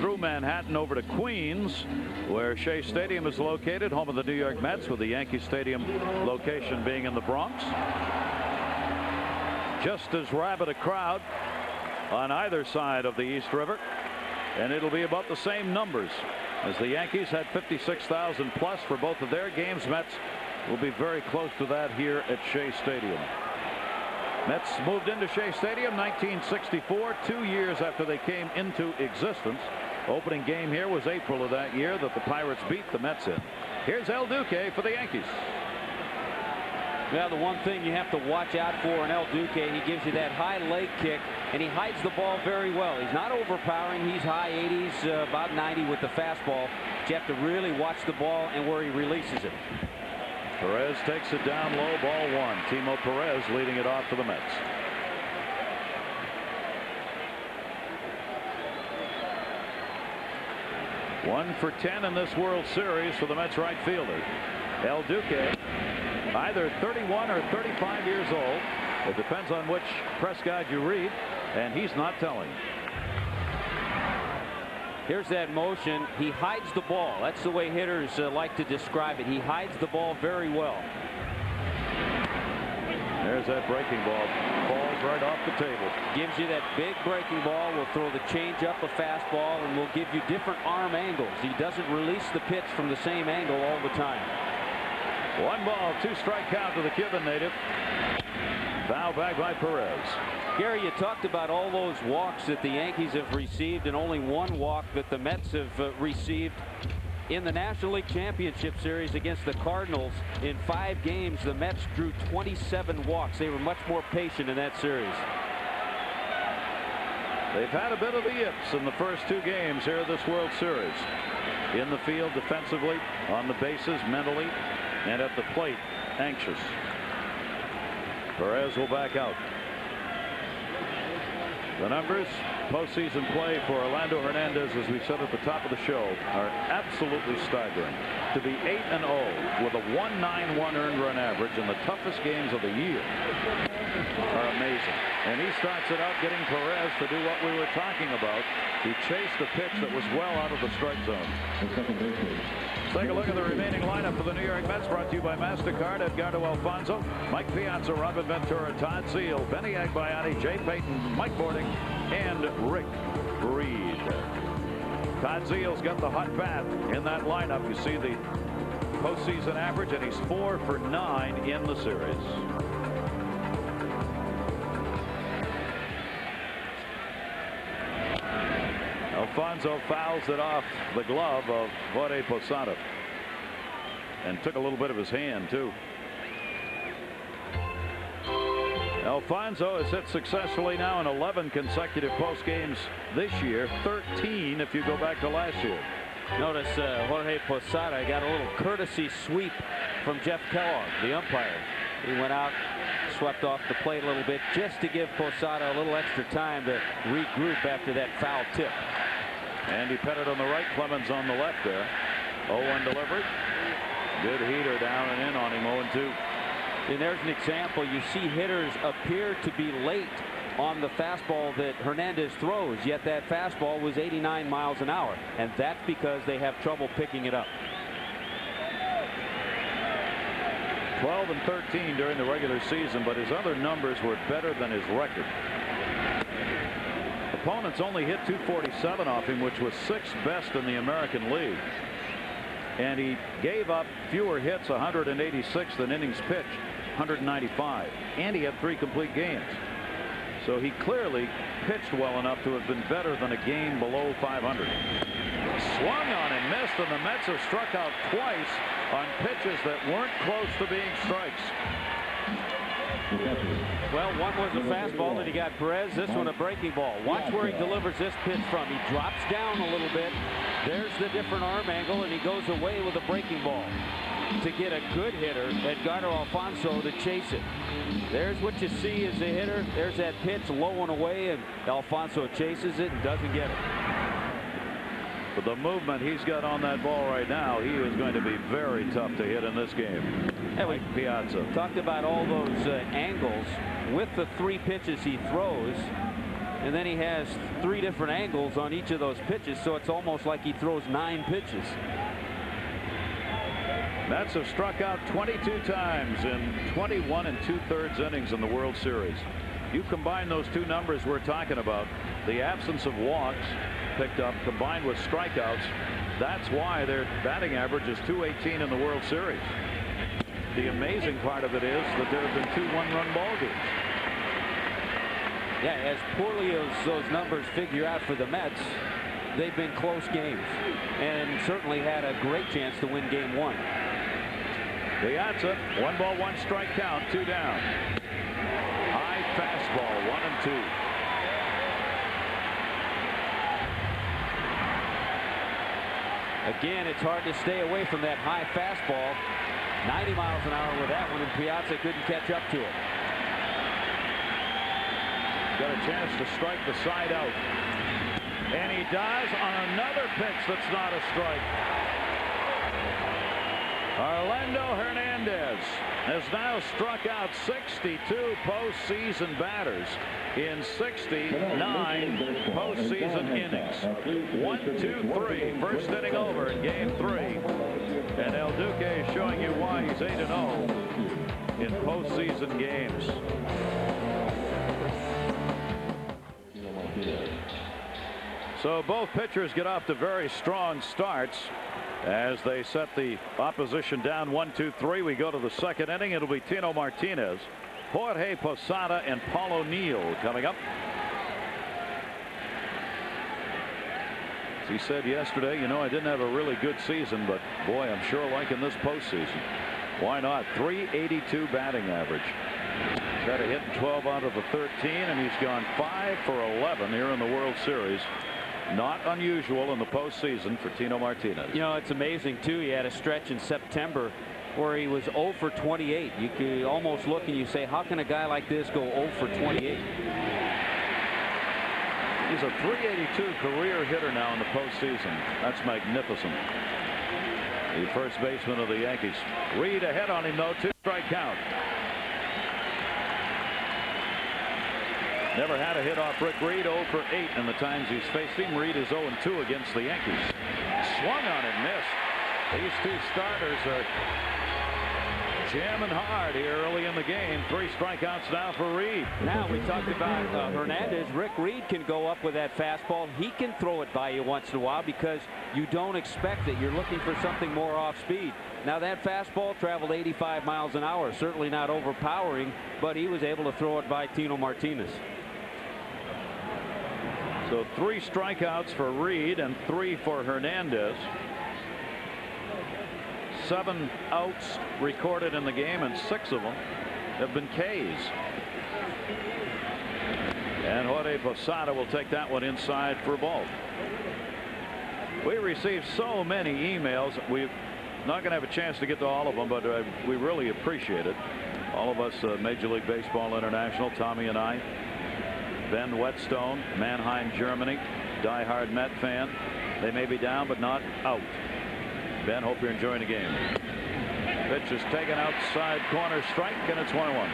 through Manhattan over to Queens, where Shea Stadium is located, home of the New York Mets, with the Yankee Stadium location being in the Bronx. Just as rabid a crowd on either side of the East River, and it'll be about the same numbers. As the Yankees had 56,000 plus for both of their games, Mets will be very close to that here at Shea Stadium. Mets moved into Shea Stadium 1964, 2 years after they came into existence. Opening game here was April of that year that the Pirates beat the Mets in. Here's El Duque for the Yankees. Well, the one thing you have to watch out for in El Duque, he gives you that high leg kick, and he hides the ball very well. He's not overpowering. He's high 80s, about 90 with the fastball. But you have to really watch the ball and where he releases it. Perez takes it down low, ball 1. Timo Perez leading it off for the Mets. One for 10 in this World Series for the Mets right fielder. El Duque, either 31 or 35 years old. It depends on which press guide you read, and he's not telling. Here's that motion. He hides the ball. That's the way hitters like to describe it. He hides the ball very well. There's that breaking ball. Falls right off the table. Gives you that big breaking ball. Will throw the changeup, a fastball, and will give you different arm angles. He doesn't release the pitch from the same angle all the time. 1 ball, 2 strike count to the Cuban native. Foul back by Perez. Gary, you talked about all those walks that the Yankees have received and only 1 walk that the Mets have received. In the National League Championship Series against the Cardinals, in 5 games, the Mets drew 27 walks. They were much more patient in that series. They've had a bit of the yips in the first 2 games here of this World Series. In the field defensively, on the bases mentally, and at the plate anxious. Perez will back out. The numbers, postseason play for Orlando Hernandez, as we said at the top of the show, are absolutely staggering. To be 8-0 with a 1.91 earned run average in the toughest games of the year are amazing. And he starts it out getting Perez to do what we were talking about. He chased a pitch that was well out of the strike zone. Let's take a look at the remaining lineup for the New York Mets, brought to you by MasterCard. Edgardo Alfonso, Mike Piazza, Robin Ventura, Todd Zeile, Benny Agbayani, Jay Payton, Mike Bording, and Rick Reed. Todd Zeile's got the hot bat in that lineup. You see the postseason average, and he's 4 for 9 in the series. Alfonso fouls it off the glove of Jorge Posada and took a little bit of his hand too. Alfonso has hit successfully now in 11 consecutive post games this year, 13 if you go back to last year. Notice Jorge Posada got a little courtesy sweep from Jeff Kellogg, the umpire. He went out, swept off the plate a little bit just to give Posada a little extra time to regroup after that foul tip. Andy Pettit on the right, Clemens on the left there. 0-1 delivery. Good heater down and in on him, 0-2. And there's an example. You see hitters appear to be late on the fastball that Hernandez throws, yet that fastball was 89 miles an hour, and that's because they have trouble picking it up. 12 and 13 during the regular season, but his other numbers were better than his record. Opponents only hit 247 off him, which was 6th best in the American League. And he gave up fewer hits, 186, than innings pitched, 195. And he had 3 complete games. So he clearly pitched well enough to have been better than a game below 500. Swung on and missed, and the Mets have struck out twice on pitches that weren't close to being strikes. Well, one was a fastball that he got Perez. This one a breaking ball. Watch where he delivers this pitch from. He drops down a little bit. There's the different arm angle, and he goes away with a breaking ball to get a good hitter, Edgardo Alfonso, to chase it. There's what you see as a hitter. There's that pitch low and away, and Alfonso chases it and doesn't get it. With the movement he's got on that ball right now, he is going to be very tough to hit in this game. And we Mike Piazza talked about all those angles with the 3 pitches he throws, and then he has 3 different angles on each of those pitches, so it's almost like he throws 9 pitches. Mets have struck out 22 times in 21 2/3 innings in the World Series. You combine those 2 numbers we're talking about, the absence of walks picked up combined with strikeouts, that's why their batting average is .218 in the World Series. The amazing part of it is that there have been 2 one-run ball games. Yeah, as poorly as those numbers figure out for the Mets, they've been close games and certainly had a great chance to win game 1. Piazza, 1 ball, 1 strike count, 2 down. High fastball, 1-2. Again, it's hard to stay away from that high fastball. 90 miles an hour with that one, and Piazza couldn't catch up to it. Got a chance to strike the side out. And he does on another pitch that's not a strike. Orlando Hernandez has now struck out 62 postseason batters in 69 postseason innings. 1, 2, 3. First inning over in game 3. And El Duque is showing you why he's 8-0 in postseason games. So both pitchers get off to very strong starts as they set the opposition down 1, 2, 3. We go to the second inning. It'll be Tino Martinez, Jorge Posada, and Paul O'Neill coming up. As he said yesterday, you know, I didn't have a really good season, but boy, I'm sure liking this postseason. Why not? .382 batting average. He's had a hit in 12 out of the 13, and he's gone 5 for 11 here in the World Series. Not unusual in the postseason for Tino Martinez. You know, it's amazing, too. He had a stretch in September where he was 0 for 28. You could almost look and you say, how can a guy like this go 0 for 28? He's a .382 career hitter now in the postseason. That's magnificent. The first baseman of the Yankees. Reed ahead on him, though. 2-strike count. Never had a hit off Rick Reed. 0 for 8 in the times he's faced him. Reed is 0-2 against the Yankees. Swung on and missed. These two starters are jamming hard here early in the game. 3 strikeouts now for Reed. Now we talked about Hernandez. Rick Reed can go up with that fastball. He can throw it by you once in a while because you don't expect it. You're looking for something more off speed. Now that fastball traveled 85 miles an hour. Certainly not overpowering, but he was able to throw it by Tino Martinez. So 3 strikeouts for Reed and 3 for Hernandez. 7 outs recorded in the game, and 6 of them have been Ks. And Jorge Posada will take that one inside for a ball. We received so many emails. We're not going to have a chance to get to all of them, but we really appreciate it. All of us, Major League Baseball International, Tommy and I. Ben Whetstone, Mannheim, Germany, diehard Met fan. They may be down, but not out. Ben, hope you're enjoying the game. Pitch is taken outside corner, strike, and it's 1-1.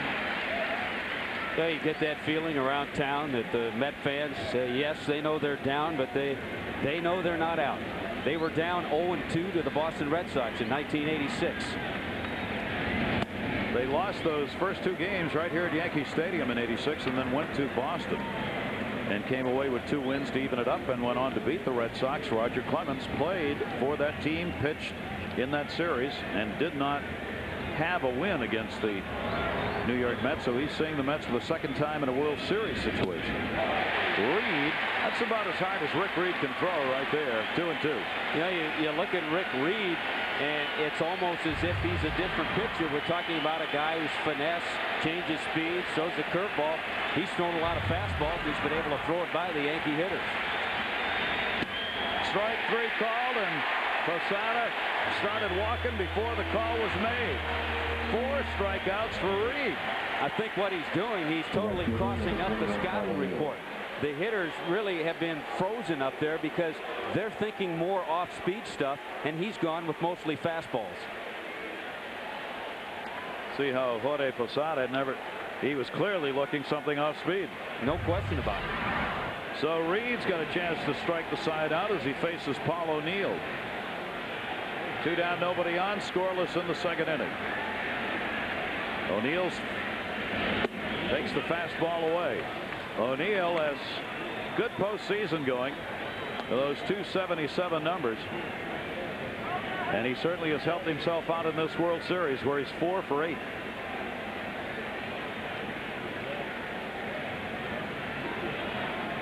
Yeah, you get that feeling around town that the Met fans say, yes, they know they're down, but they know they're not out. They were down 0-2 to the Boston Red Sox in 1986. They lost those first 2 games right here at Yankee Stadium in '86 and then went to Boston and came away with 2 wins to even it up and went on to beat the Red Sox. Roger Clemens played for that team, pitched in that series, and did not have a win against the New York Mets, so he's seeing the Mets for the 2nd time in a World Series situation. Reed, that's about as hard as Rick Reed can throw right there. 2-2. You know, you look at Rick Reed, and it's almost as if he's a different pitcher. We're talking about a guy who's finesse, changes speed, throws the curveball. He's thrown a lot of fastballs. He's been able to throw it by the Yankee hitters. Strike 3 called, and Posada started walking before the call was made. 4 strikeouts for Reed. I think what he's doing, he's totally crossing up the scouting report. The hitters really have been frozen up there because they're thinking more off-speed stuff, and he's gone with mostly fastballs. See how Jorge Posada he was clearly looking something off speed. No question about it. So Reed's got a chance to strike the side out as he faces Paul O'Neill. 2 down, nobody on, scoreless in the 2nd inning. O'Neill takes the fastball away. O'Neill has good postseason going. Those 277 numbers. And he certainly has helped himself out in this World Series where he's 4 for 8.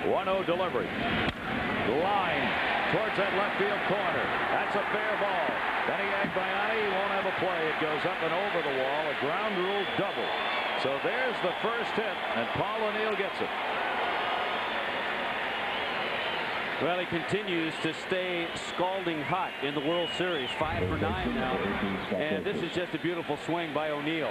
One-0 delivery. Line. towards that left field corner. That's a fair ball. Benny Agbayani won't have a play. It goes up and over the wall. A ground rule double. So there's the first hit, and Paul O'Neill gets it. Well, he continues to stay scalding hot in the World Series. 5 for 9 now. And this is just a beautiful swing by O'Neill.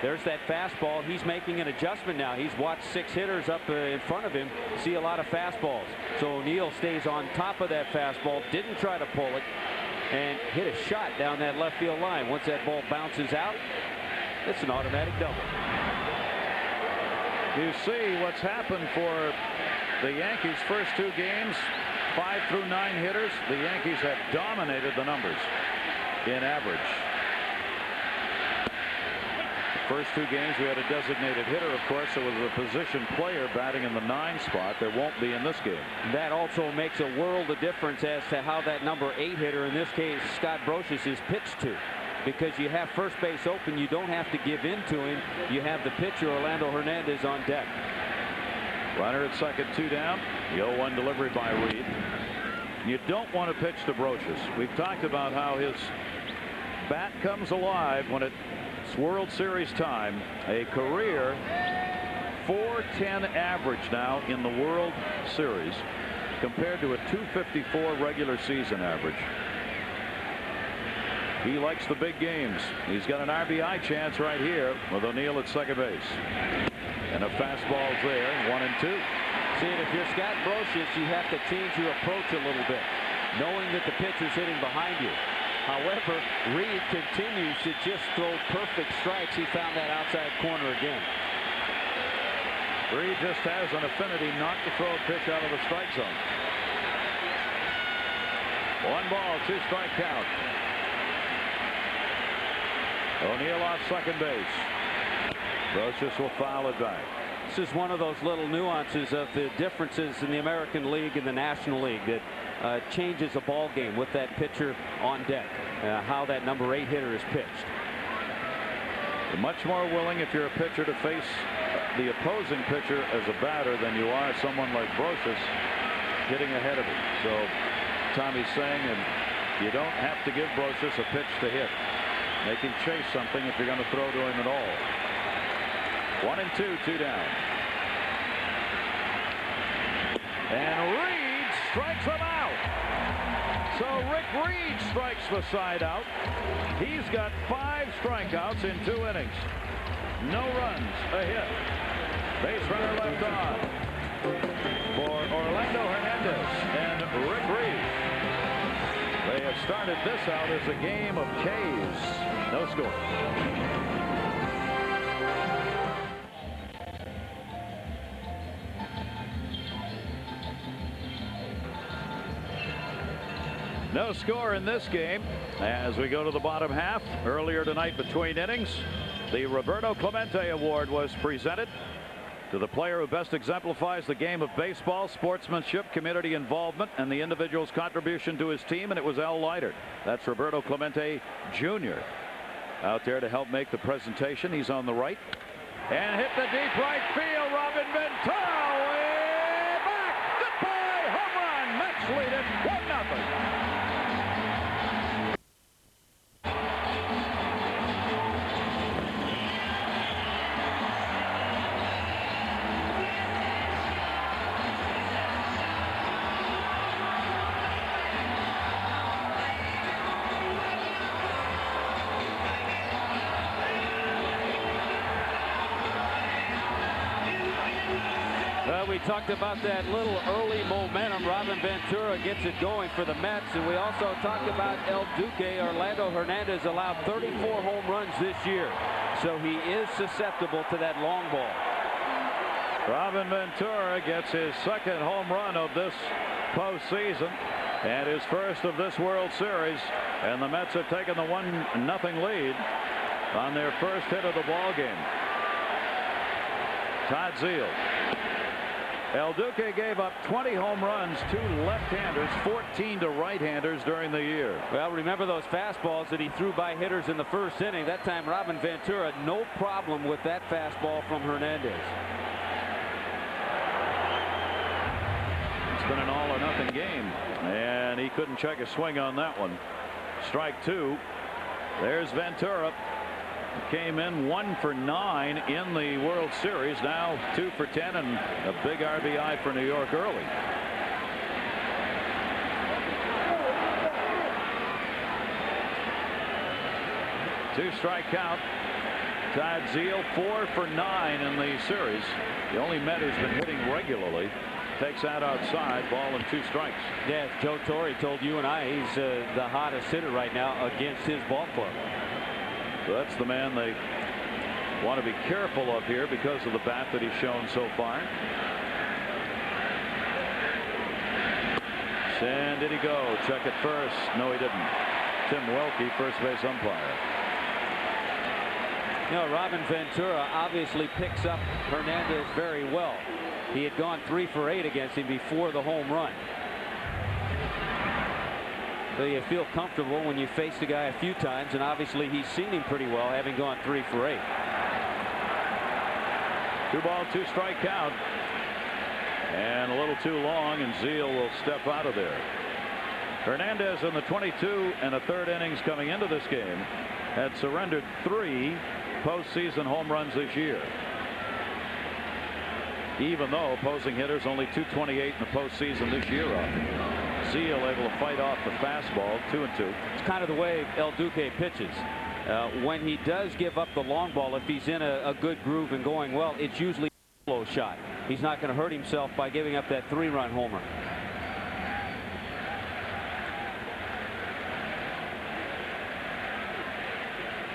There's that fastball. He's making an adjustment now. He's watched 6 hitters up in front of him see a lot of fastballs. So O'Neill stays on top of that fastball, didn't try to pull it, and hit a shot down that left field line. Once that ball bounces out, it's an automatic double. You see what's happened for the Yankees' first 2 games. 5 through 9 hitters. The Yankees have dominated the numbers in average. First 2 games we had a designated hitter. Of course, it was a position player batting in the 9 spot. There won't be in this game. That also makes a world of difference as to how that number 8 hitter, in this case Scott Brocious, is pitched to. Because you have first base open, you don't have to give in to him. You have the pitcher Orlando Hernandez on deck. Runner at second, 2 down. The 0-1 delivery by Reed. You don't want to pitch to Brocious. We've talked about how his bat comes alive when it's World Series time. A career .410 average now in the World Series compared to a .254 regular season average. He likes the big games. He's got an RBI chance right here with O'Neill at second base. And a fastball's there, 1-2. See, if you're Scott Brocious, you have to change your approach a little bit, knowing that the pitcher's hitting behind you. However, Reed continues to just throw perfect strikes. He found that outside corner again. Reed just has an affinity not to throw a pitch out of the strike zone. 1 ball, 2 strike count. O'Neill off second base. Brocious will foul it back. This is one of those little nuances of the differences in the American League and the National League that changes a ball game with that pitcher on deck, how that number 8 hitter is pitched. You're much more willing if you're a pitcher to face the opposing pitcher as a batter than you are someone like Brocious hitting ahead of him. So Tommy's saying, and you don't have to give Brocious a pitch to hit. Make him chase something if you're going to throw to him at all. 1-2, 2 down. And Reed strikes him out. So Rick Reed strikes the side out. He's got 5 strikeouts in 2 innings. No runs, a hit. Base runner left on for Orlando Hernandez and Rick Reed. They have started this out as a game of K's. No score. No score in this game as we go to the bottom half. Earlier tonight between innings, the Roberto Clemente Award was presented to the player who best exemplifies the game of baseball, sportsmanship, community involvement, and the individual's contribution to his team, and it was Al Leiter. That's Roberto Clemente Jr. out there to help make the presentation. He's on the right and hit the deep right field. Robin Ventura way back. Goodbye, home run. Mets lead it 1-0. We talked about that little early momentum. Robin Ventura gets it going for the Mets, and we also talked about El Duque. Orlando Hernandez allowed 34 home runs this year, so he is susceptible to that long ball. Robin Ventura gets his 2nd home run of this postseason and his first of this World Series, and the Mets have taken the 1-0 lead on their first hit of the ball game. Todd Zeile. El Duque gave up 20 home runs to left-handers, 14 to right-handers during the year. Well, remember those fastballs that he threw by hitters in the first inning. That time Robin Ventura, no problem with that fastball from Hernandez. been an all-or-nothing game, and he couldn't check a swing on that one. Strike two. There's Ventura. Came in 1 for 9 in the World Series. Now 2 for 10 and a big RBI for New York early. Two-strike count. Todd Zeile 4 for 9 in the series. The only Met who's been hitting regularly. Takes that outside, ball and 2 strikes. Yes, Joe Torre told you and I he's the hottest hitter right now against his ball club. So that's the man they want to be careful of here because of the bat that he's shown so far. And did he go? Check it first. No, he didn't. Tim Welke, first base umpire. You know, Robin Ventura obviously picks up Hernandez very well. He had gone 3 for 8 against him before the home run. So you feel comfortable when you face the guy a few times, and obviously he's seen him pretty well, having gone 3 for 8. 2-ball, 2-strike count. And a little too long, and Zeile will step out of there. Hernandez in the 22 1/3 innings coming into this game had surrendered 3 postseason home runs this year. Even though opposing hitters only .228 in the postseason this year off. Zeile able to fight off the fastball, 2-2. It's kind of the way El Duque pitches. When he does give up the long ball, if he's in a good groove and going well, it's usually a low shot. He's not going to hurt himself by giving up that 3-run homer.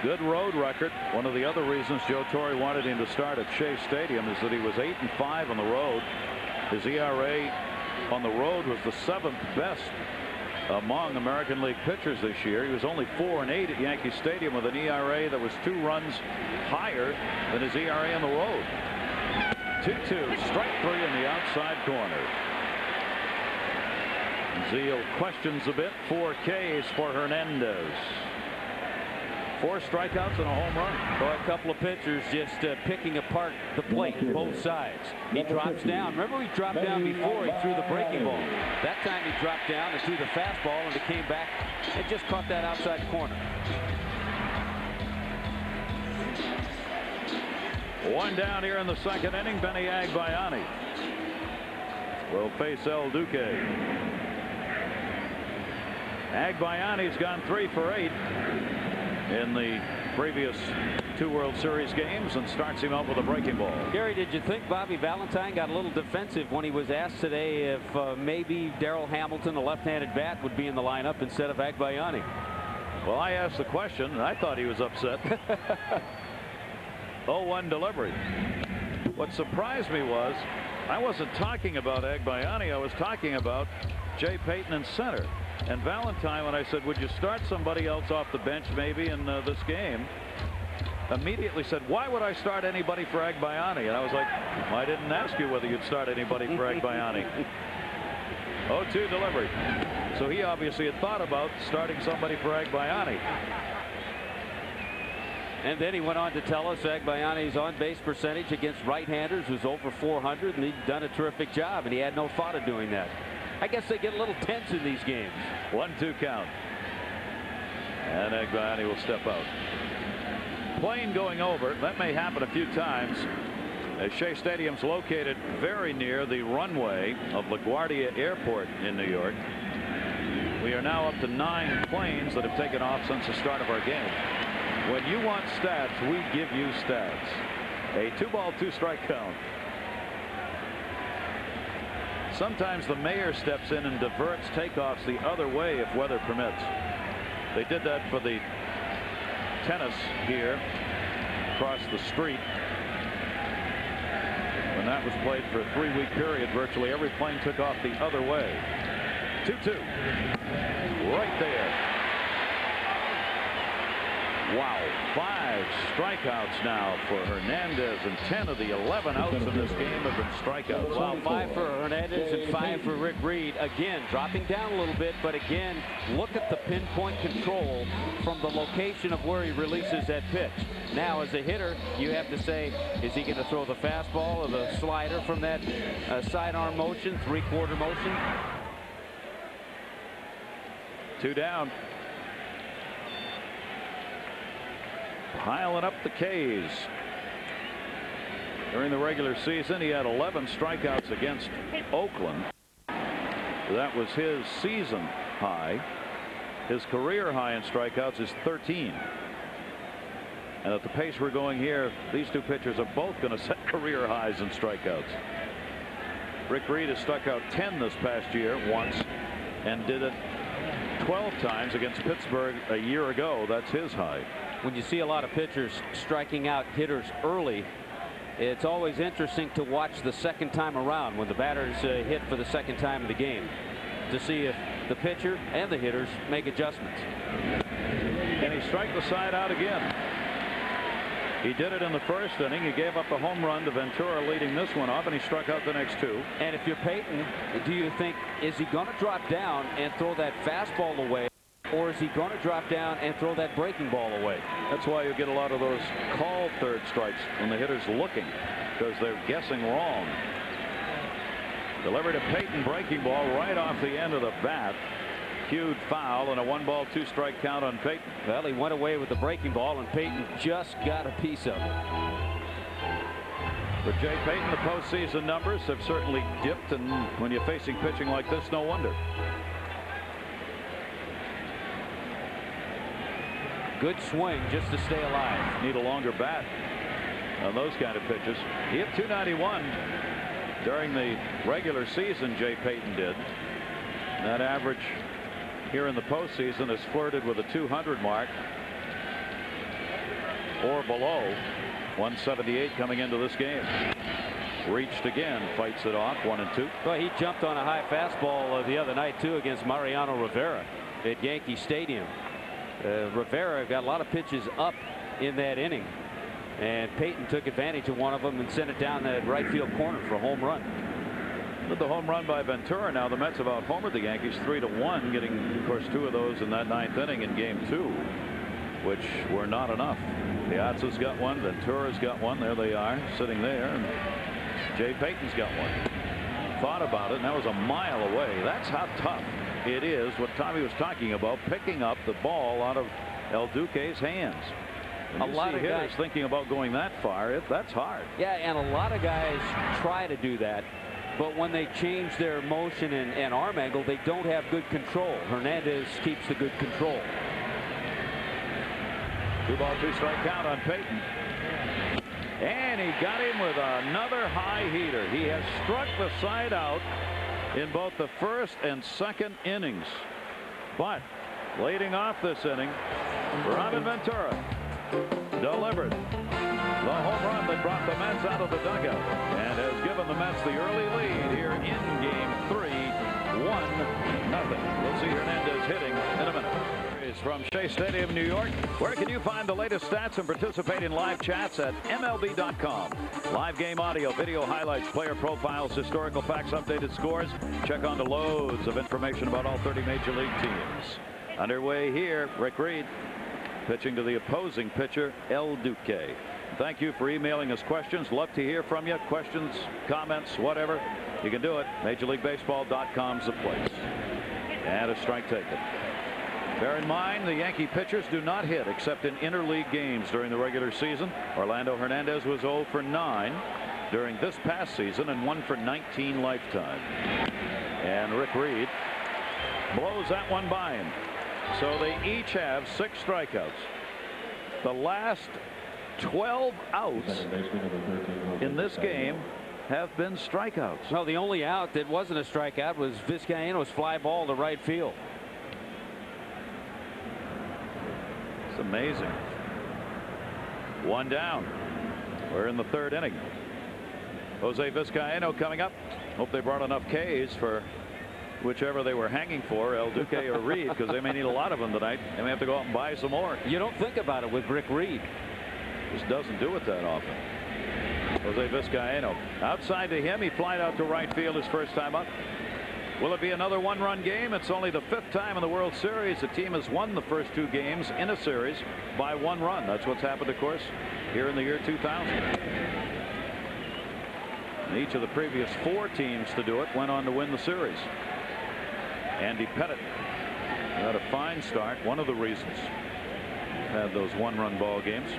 Good road record. One of the other reasons Joe Torre wanted him to start at Shea Stadium is that he was 8-5 on the road. His ERA on the road was the 7th best among American League pitchers this year. He was only 4-8 at Yankee Stadium with an ERA that was 2 runs higher than his ERA on the road. 2-2, strike 3 in the outside corner. Zeile questions a bit. 4 Ks for Hernandez. 4 strikeouts and a home run. Well, a couple of pitchers just picking apart the plate, both sides. He drops down. Remember, he dropped down before he threw the breaking ball. That time he dropped down and threw the fastball, and it came back and just caught that outside corner. 1 down here in the 2nd inning. Benny Agbayani will face El Duque. Agbayani's gone 3 for 8 in the previous 2 World Series games and starts him out with a breaking ball. Gary, did you think Bobby Valentine got a little defensive when he was asked today if maybe Darrell Hamilton, a left-handed bat, would be in the lineup instead of Agbayani? Well, I asked the question, and I thought he was upset. 0-1 delivery. What surprised me was I wasn't talking about Agbayani. I was talking about Jay Payton in center. And Valentine, when I said, would you start somebody else off the bench maybe in this game, immediately said, why would I start anybody for Agbayani? And I was like, I didn't ask you whether you'd start anybody for Agbayani. 0-2 delivery. So he obviously had thought about starting somebody for Agbayani. And then he went on to tell us Agbayani's on-base percentage against right-handers was over 400, and he'd done a terrific job, and he had no thought of doing that. I guess they get a little tense in these games. 1-2 count. And Agbayani will step out. Plane going over. That may happen a few times. As Shea Stadium's located very near the runway of LaGuardia Airport in New York. We are now up to 9 planes that have taken off since the start of our game. When you want stats, we give you stats. A 2-ball, 2-strike count. Sometimes the mayor steps in and diverts takeoffs the other way if weather permits. They did that for the tennis here across the street. When that was played for a 3-week period, virtually every plane took off the other way. 2-2. Right there. Wow, 5 strikeouts now for Hernandez, and 10 of the 11 outs in this game have been strikeouts. Well, 5 for Hernandez and 5 for Rick Reed. Again, dropping down a little bit, but again, look at the pinpoint control from the location of where he releases that pitch. Now, as a hitter, you have to say, is he going to throw the fastball or the slider from that sidearm motion, three-quarter motion? 2 down. Piling up the K's. During the regular season, he had 11 strikeouts against Oakland. That was his season high. His career high in strikeouts is 13. And at the pace we're going here, these two pitchers are both going to set career highs in strikeouts. Rick Reed has struck out 10 this past year once and did it 12 times against Pittsburgh a year ago. That's his high. When you see a lot of pitchers striking out hitters early, it's always interesting to watch the second time around when the batters hit for the second time in the game to see if the pitcher and the hitters make adjustments. Can he strike the side out again? He did it in the first inning. He gave up a home run to Ventura leading this one off, and he struck out the next 2. And if you're Peyton, do you think, is he going to drop down and throw that fastball away, or is he going to drop down and throw that breaking ball away? That's why you get a lot of those called third strikes when the hitter's looking, because they're guessing wrong. Delivered to Peyton, breaking ball right off the end of the bat. Cued foul and a 1-ball 2-strike count on Peyton. Well, he went away with the breaking ball, and Peyton just got a piece of it. For Jay Peyton, the postseason numbers have certainly dipped, and when you're facing pitching like this, no wonder. Good swing just to stay alive. Need a longer bat on those kind of pitches. He hit .291 during the regular season. Jay Peyton did. That average here in the postseason has flirted with a 200 mark or below. 178 coming into this game. Reached again, fights it off. 1-2. Well, he jumped on a high fastball the other night too against Mariano Rivera at Yankee Stadium. Rivera got a lot of pitches up in that inning, and Peyton took advantage of one of them and sent it down the right field corner for a home run. With the home run by Ventura, now the Mets have out-homered the Yankees 3-1, getting, of course, 2 of those in that 9th inning in Game 2, which were not enough. Piazza's got one, Ventura's got one. There they are, sitting there, and Jay Peyton's got one. Thought about it, and that was a mile away. That's how tough it is, what Tommy was talking about, picking up the ball out of El Duque's hands. A lot of hitters thinking about going that far, that's hard. Yeah, and a lot of guys try to do that, but when they change their motion and arm angle, they don't have good control. Hernandez keeps the good control. 2-ball 2-strike count on Peyton. And he got him with another high heater. He has struck the side out in both the first and second innings. But leading off this inning, Robin Ventura delivered the home run that brought the Mets out of the dugout and has given the Mets the early lead here in Game 3, 1-0. We'll see Hernandez hitting in a minute. From Shea Stadium, New York. Where can you find the latest stats and participate in live chats at MLB.com? Live game audio, video highlights, player profiles, historical facts, updated scores. Check on the loads of information about all 30 Major League teams. Underway here, Rick Reed pitching to the opposing pitcher, El Duque. Thank you for emailing us questions. Love to hear from you. Questions, comments, whatever. You can do it. MajorLeagueBaseball.com's the place. And a strike taken. Bear in mind, the Yankee pitchers do not hit except in interleague games during the regular season. Orlando Hernandez was 0 for 9 during this past season and 1 for 19 lifetime. And Rick Reed blows that one by him. So they each have 6 strikeouts. The last 12 outs in this game have been strikeouts. Well, the only out that wasn't a strikeout was Vizcaino's fly ball to right field. It's amazing. 1 down. We're in the 3rd inning. Jose Vizcaino coming up. Hope they brought enough Ks for whichever they were hanging for, El Duque or Reed, because they may need a lot of them tonight. They may have to go out and buy some more. You don't think about it with Rick Reed. Just doesn't do it that often. Jose Vizcaino. Outside to him. He flied out to right field his first time up. Will it be another one-run game? It's only the 5th time in the World Series the team has won the first 2 games in a series by 1 run. That's what's happened, of course, here in the year 2000. And each of the previous 4 teams to do it went on to win the series. Andy Pettitte had a fine start. One of the reasons had those 1-run ball games.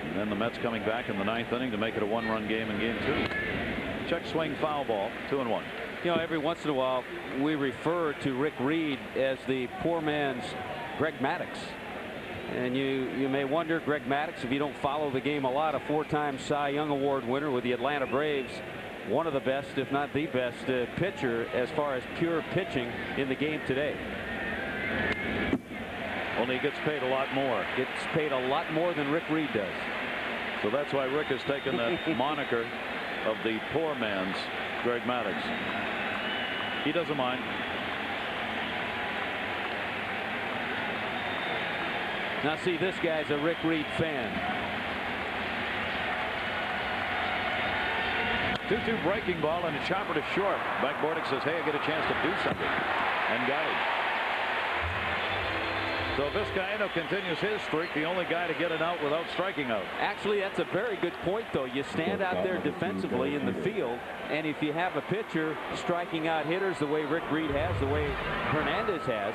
And then the Mets coming back in the 9th inning to make it a 1-run game in game 2. Check swing, foul ball, 2-1. You know, every once in a while we refer to Rick Reed as the poor man's Greg Maddux. And you may wonder, Greg Maddux, if you don't follow the game a lot, a 4-time Cy Young Award winner with the Atlanta Braves, one of the best, if not the best, pitcher as far as pure pitching in the game today. Only he gets paid a lot more. Gets paid a lot more than Rick Reed does. So that's why Rick has taken that moniker of the poor man's Greg Maddux. He doesn't mind. Now see, this guy's a Rick Reed fan. 2-2 breaking ball and a chopper to short. Mike Bordick says, hey, I get a chance to do something. And got him. So Vizcaino continues his streak, the only guy to get it out without striking out. Actually, that's a very good point, though. You stand out there defensively in the field, and if you have a pitcher striking out hitters the way Rick Reed has, the way Hernandez has,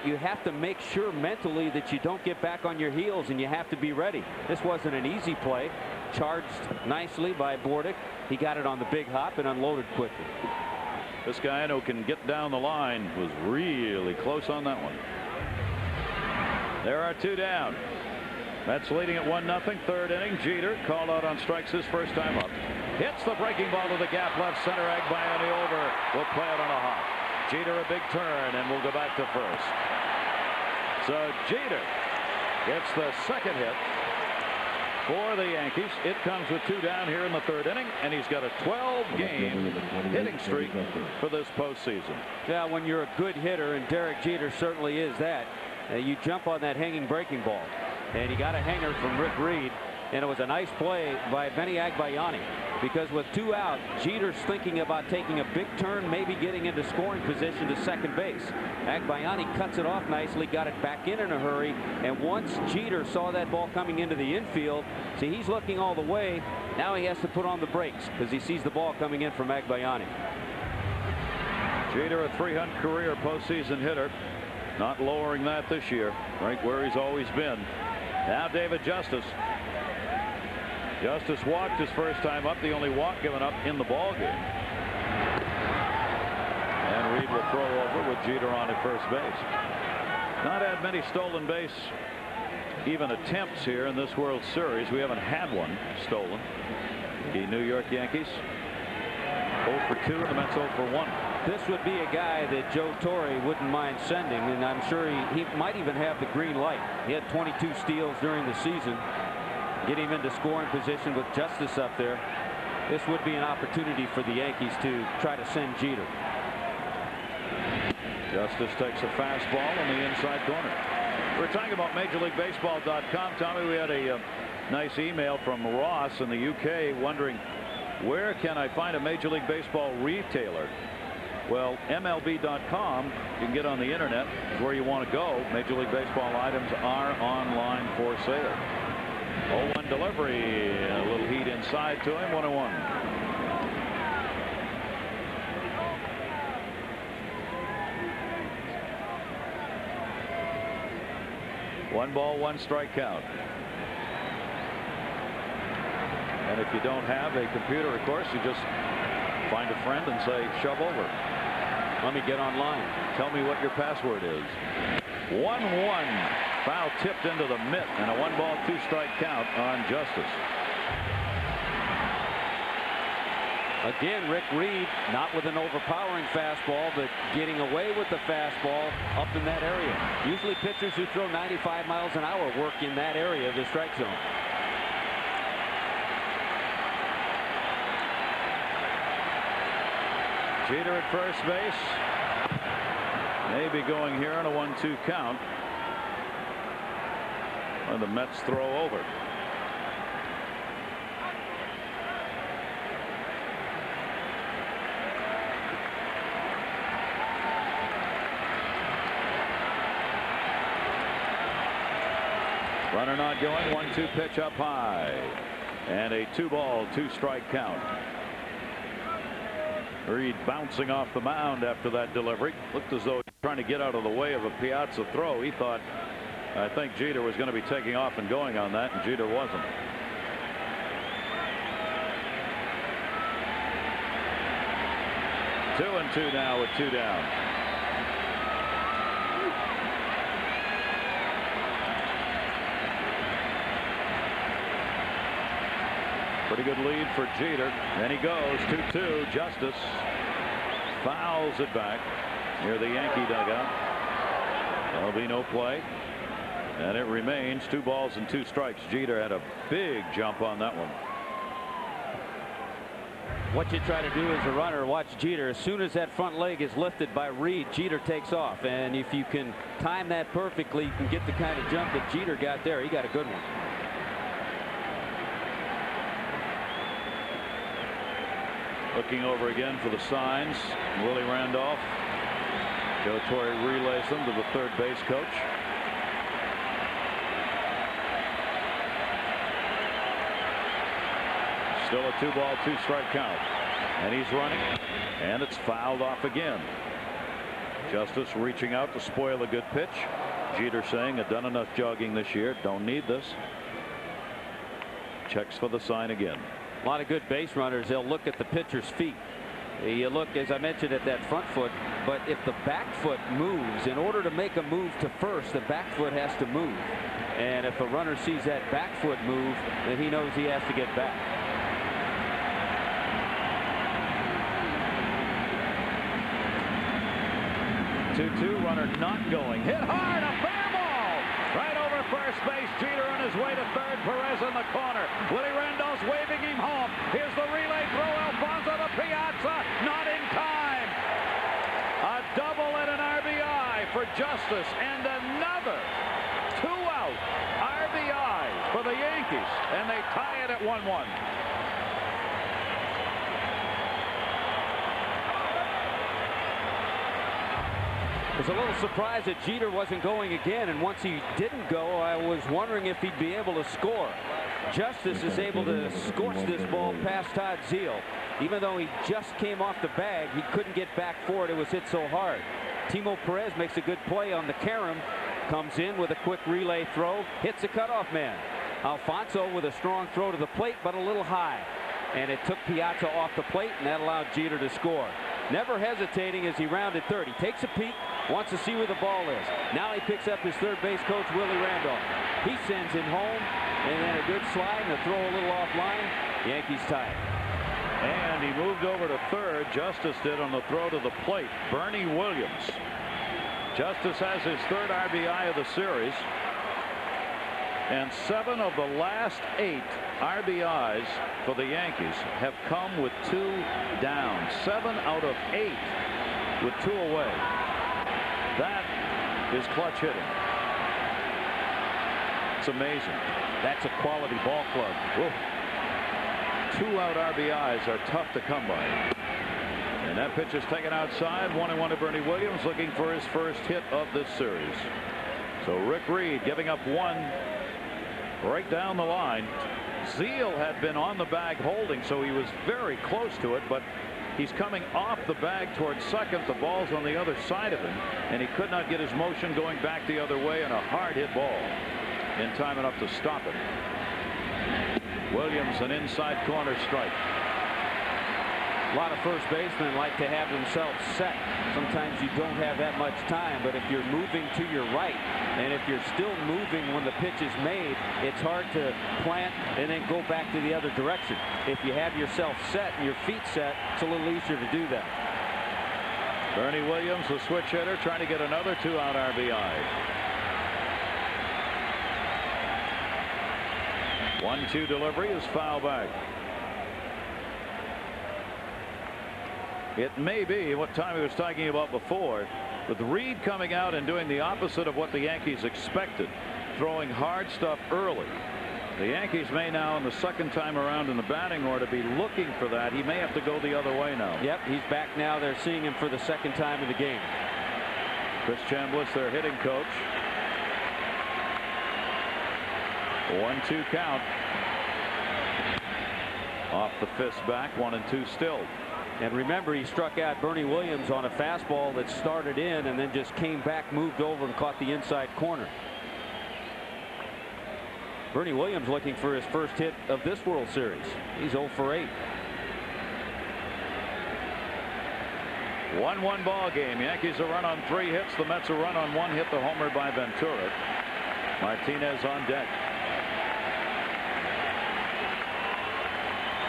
you have to make sure mentally that you don't get back on your heels, and you have to be ready. This wasn't an easy play. Charged nicely by Bordick. He got it on the big hop and unloaded quickly. Vizcaino can get down the line. Was really close on that one. There are 2 down. Mets leading at 1-0. 3rd inning. Jeter called out on strikes his first time up. Hits the breaking ball to the gap left center. Agbayani over. Will play it on a hop. Jeter a big turn and will go back to first. So Jeter gets the 2nd hit for the Yankees. It comes with 2 down here in the 3rd inning, and he's got a 12-game hitting streak for this postseason. Yeah, when you're a good hitter, and Derek Jeter certainly is that, you jump on that hanging breaking ball, and he got a hanger from Rick Reed, and it was a nice play by Benny Agbayani, because with 2 out, Jeter's thinking about taking a big turn, maybe getting into scoring position to second base. Agbayani cuts it off nicely, got it back in a hurry, and once Jeter saw that ball coming into the infield, see, he's looking all the way. Now he has to put on the brakes because he sees the ball coming in from Agbayani. Jeter, a .300 career postseason hitter. Not lowering that this year, right where he's always been. Now David Justice. Justice walked his first time up, the only walk given up in the ball game. And Reed will throw over with Jeter on at first base. Not had many stolen base even attempts here in this World Series. We haven't had one stolen. The New York Yankees 0 for 2 and the Mets 0 for 1. This would be a guy that Joe Torre wouldn't mind sending, and I'm sure he might even have the green light. He had 22 steals during the season. Get him into scoring position with Justice up there. This would be an opportunity for the Yankees to try to send Jeter. Justice takes a fastball on the inside corner. We're talking about MajorLeagueBaseball.com. Tommy, we had a nice email from Ross in the UK wondering, where can I find a Major League Baseball retailer? Well, MLB.com, you can get on the internet, is where you want to go. Major League Baseball items are online for sale. 0-1 delivery, a little heat inside to him, 1-1. One ball, 1 strike count. And if you don't have a computer, of course, you just find a friend and say, shove over. Let me get online. Tell me what your password is. 1-1. Foul tipped into the mitt, and a 1-ball, 2-strike count on Justice. Again, Rick Reed, not with an overpowering fastball, but getting away with the fastball up in that area. Usually pitchers who throw 95 miles an hour work in that area of the strike zone. Jeter at first base. Maybe going here on a 1-2 count. And the Mets throw over. Runner not going. 1-2 pitch up high. And a 2-ball, 2-strike count. Reed bouncing off the mound after that delivery. Looked as though he was trying to get out of the way of a Piazza throw. He thought, I think Jeter was going to be taking off and going on that, and Jeter wasn't. Two and two now with 2 down. Pretty good lead for Jeter. And he goes 2-2. Justice fouls it back near the Yankee dugout. There'll be no play. And it remains 2 balls and 2 strikes. Jeter had a big jump on that one. What you try to do as a runner, watch Jeter. As soon as that front leg is lifted by Reed, Jeter takes off. And if you can time that perfectly, you can get the kind of jump that Jeter got there. He got a good one. Looking over again for the signs. Willie Randolph. Joe Torre relays them to the third base coach. Still a 2-ball, 2-strike count. And he's running. And it's fouled off again. Justice reaching out to spoil a good pitch. Jeter saying, I've done enough jogging this year. Don't need this. Checks for the sign again. A lot of good base runners, they'll look at the pitcher's feet. You look, as I mentioned, at that front foot, but if the back foot moves, in order to make a move to first, the back foot has to move. And if a runner sees that back foot move, then he knows he has to get back. Two runner not going. Hit hard, a fair ball. Right over first base. Jeter on his way to third. Perez in the corner. Willie Randolph's waving him home. Here's the relay throw. Alfonso to Piazza. Not in time. A double and an RBI for Justice. And another 2-out RBI for the Yankees. And they tie it at 1-1. I was a little surprised that Jeter wasn't going again, and once he didn't go, I was wondering if he'd be able to score. Justice is able to scorch this ball past Todd Zeile. Even though he just came off the bag, he couldn't get back for it. It was hit so hard. Timo Perez makes a good play on the carom, comes in with a quick relay throw, hits a cutoff man. Alfonso with a strong throw to the plate, but a little high. And it took Piazza off the plate, and that allowed Jeter to score. Never hesitating as he rounded third. He takes a peek, wants to see where the ball is. Now he picks up his third base coach, Willie Randolph. He sends him home, and then a good slide and a throw a little offline. Yankees tie it. And he moved over to third. Justice did on the throw to the plate. Bernie Williams. Justice has his third RBI of the series. And 7 of the last 8 RBIs for the Yankees have come with 2 down. 7 out of 8 with 2 away. That is clutch hitting. It's amazing. That's a quality ball club. Whoa. 2-out RBIs are tough to come by. And that pitch is taken outside. 1-1 to Bernie Williams, looking for his first hit of this series. So Rick Reed giving up 1 right down the line. Zeile had been on the bag holding, so he was very close to it, but he's coming off the bag towards second. The ball's on the other side of him, and he could not get his motion going back the other way, and a hard hit ball in time enough to stop it. Williams, an inside corner strike. A lot of first basemen like to have themselves set. Sometimes you don't have that much time, but if you're moving to your right, and if you're still moving when the pitch is made, it's hard to plant and then go back to the other direction. If you have yourself set and your feet set, it's a little easier to do that. Bernie Williams, the switch hitter, trying to get another 2-out RBI. 1-2 delivery is foul back. it may be what Tommy was talking about before, with Reed coming out and doing the opposite of what the Yankees expected, throwing hard stuff early. The Yankees may now, in the second time around in the batting order, be looking for that. He may have to go the other way now. Yep, he's back now. They're seeing him for the second time in the game. Chris Chambliss, their hitting coach. 1-2 count. Off the fist back, 1-2 still. And remember, he struck out Bernie Williams on a fastball that started in and then just came back, moved over, and caught the inside corner. Bernie Williams looking for his first hit of this World Series. He's 0 for 8. 1-1 ball game. Yankees a run on 3 hits. The Mets a run on 1 hit. The homer by Ventura. Martinez on deck.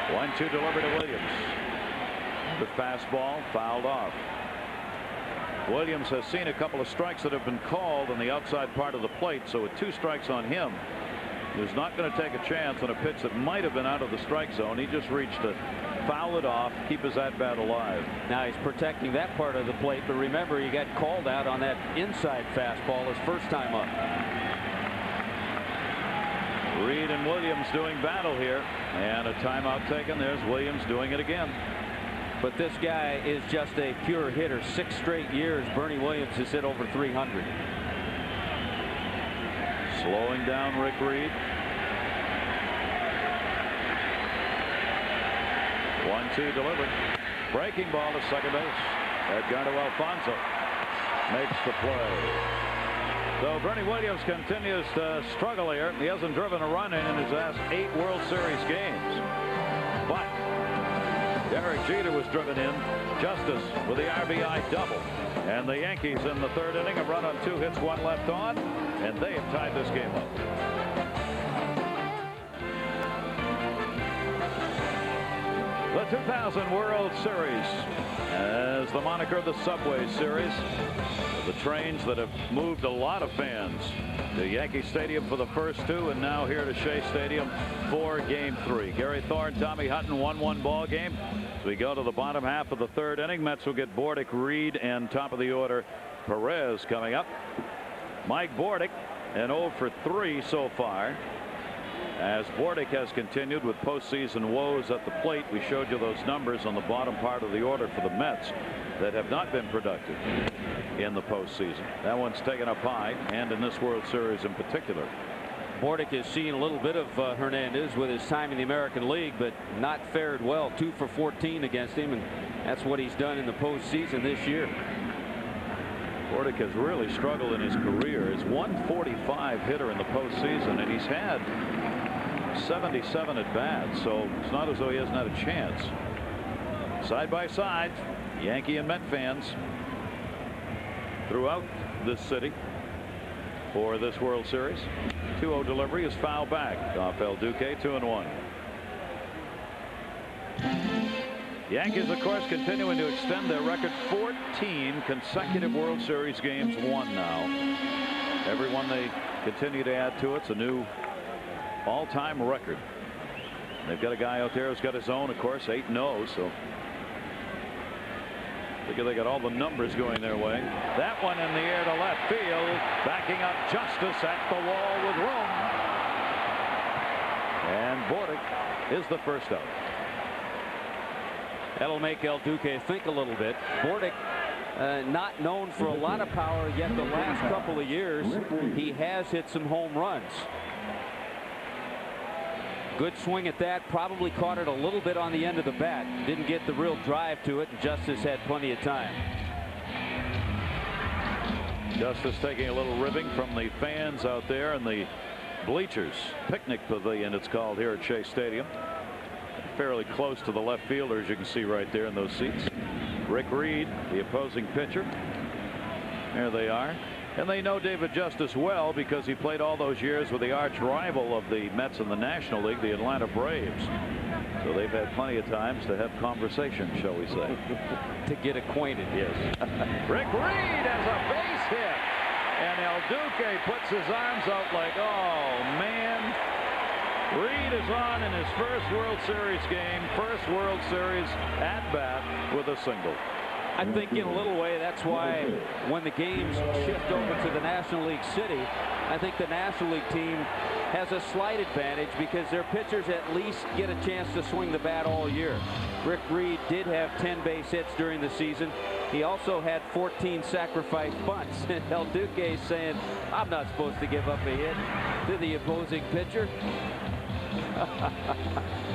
1-2 delivered to Williams. The fastball fouled off. Williams has seen a couple of strikes that have been called on the outside part of the plate, so with 2 strikes on him, he was not going to take a chance on a pitch that might have been out of the strike zone. He just reached to foul it off, keep his at-bat alive. Now he's protecting that part of the plate, but remember, he got called out on that inside fastball his first time up. Reed and Williams doing battle here, and a timeout taken. There's Williams doing it again. But this guy is just a pure hitter. 6 straight years Bernie Williams has hit over 300. Slowing down Rick Reed. 1-2 delivered. Breaking ball to second base. Edgardo Alfonso makes the play. So Bernie Williams continues to struggle here. He hasn't driven a run in his last 8 World Series games. But Derek Jeter was driven in. Justice with the RBI double. And the Yankees in the 3rd inning have run on 2 hits, 1 left on, and they have tied this game up. The 2000 World Series, as the moniker of the Subway Series, the trains that have moved a lot of fans to Yankee Stadium for the first 2, and now here to Shea Stadium for Game 3. Gary Thorne, Tommy Hutton, 1-1 ball game. As we go to the bottom half of the 3rd inning, Mets will get Bordick, Reed, and top of the order Perez coming up. Mike Bordick, an 0 for 3 so far. As Bordick has continued with postseason woes at the plate. We showed you those numbers on the bottom part of the order for the Mets that have not been productive in the postseason. That one's taken up high, and in this World Series in particular. Bordick has seen a little bit of Hernandez with his time in the American League, but not fared well. 2 for 14 against him, and that's what he's done in the postseason this year. Bordick has really struggled in his career. He's 145 hitter in the postseason, and he's had 77 at bats, so it's not as though he hasn't had a chance. Side by side, Yankee and Met fans throughout this city for this World Series. 2-0 delivery is foul back off El Duque. 2-1. Yankees, of course, continuing to extend their record. 14 consecutive World Series games won now. Every one they continue to add to it's a new all-time record. They've got a guy out there who's got his own, of course, 8-0, so they got all the numbers going their way. That one in the air to left field, backing up Justice at the wall with room. And Bordick is the first out. That'll make El Duque think a little bit. Bordick not known for a lot of power, yet the last couple of years he has hit some home runs. Good swing at that. Probably caught it a little bit on the end of the bat. Didn't get the real drive to it, and Justice had plenty of time. Justice taking a little ribbing from the fans out there in the bleachers. Picnic pavilion it's called here at Shea Stadium. Fairly close to the left fielder, as you can see right there in those seats. Rick Reed, the opposing pitcher. There they are. And they know David Justice well because he played all those years with the arch rival of the Mets in the National League, the Atlanta Braves. So they've had plenty of times to have conversation, shall we say. To get acquainted. Yes. Rick Reed has a base hit. And El Duque puts his arms out like, oh, man. Reed is on in his first World Series game, first World Series at bat with a single. I think in a little way that's why when the games shift over to the National League City, I think the National League team has a slight advantage because their pitchers at least get a chance to swing the bat all year. Rick Reed did have 10 base hits during the season. He also had 14 sacrifice bunts. El Duque saying, I'm not supposed to give up a hit to the opposing pitcher.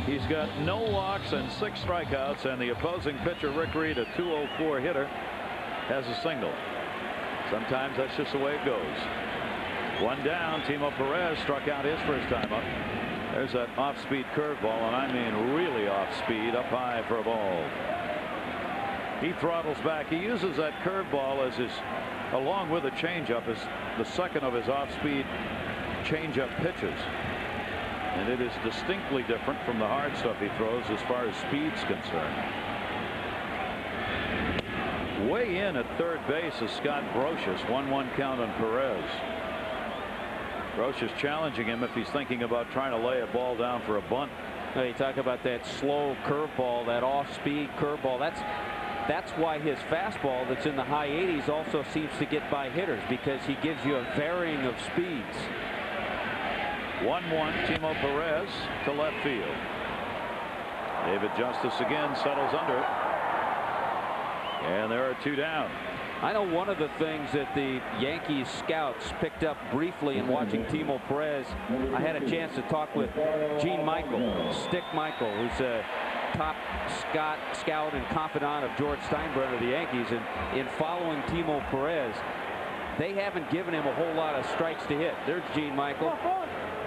He's got no walks and 6 strikeouts, and the opposing pitcher, Rick Reed, a .204 hitter, has a single. Sometimes that's just the way it goes. One down. Timo Perez struck out his first time up. There's that off-speed curveball, and I mean really off-speed, up high for a ball. He throttles back. He uses that curveball as his, along with a changeup, as the second of his off-speed changeup pitches. And it is distinctly different from the hard stuff he throws as far as speed's concerned. Way in at third base is Scott Brocious. 1-1 count on Perez. Brocious challenging him if he's thinking about trying to lay a ball down for a bunt. You talk about that slow curveball, that off-speed curveball. That's why his fastball that's in the high 80s also seems to get by hitters, because he gives you a varying of speeds. 1-1, Timo Perez to left field. David Justice again settles under it. And there are 2 down. I know one of the things that the Yankees scouts picked up briefly in watching Timo Perez. I had a chance to talk with Gene Michael, Stick Michael, who's a top scout and confidant of George Steinbrenner of the Yankees. And in following Timo Perez, they haven't given him a whole lot of strikes to hit. There's Gene Michael.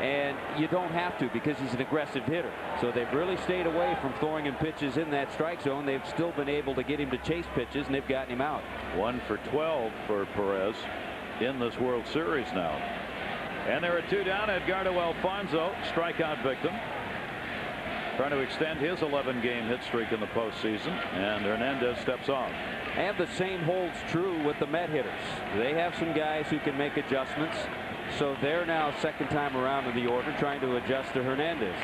And you don't have to, because he's an aggressive hitter. So they've really stayed away from throwing him pitches in that strike zone. They've still been able to get him to chase pitches, and they've gotten him out. 1 for 12 for Perez in this World Series now. And there are 2 down. Edgardo Alfonzo, strikeout victim, trying to extend his 11-game hit streak in the postseason. And Hernandez steps on. And the same holds true with the Met hitters. They have some guys who can make adjustments. So they're now second time around in the order, trying to adjust to Hernandez.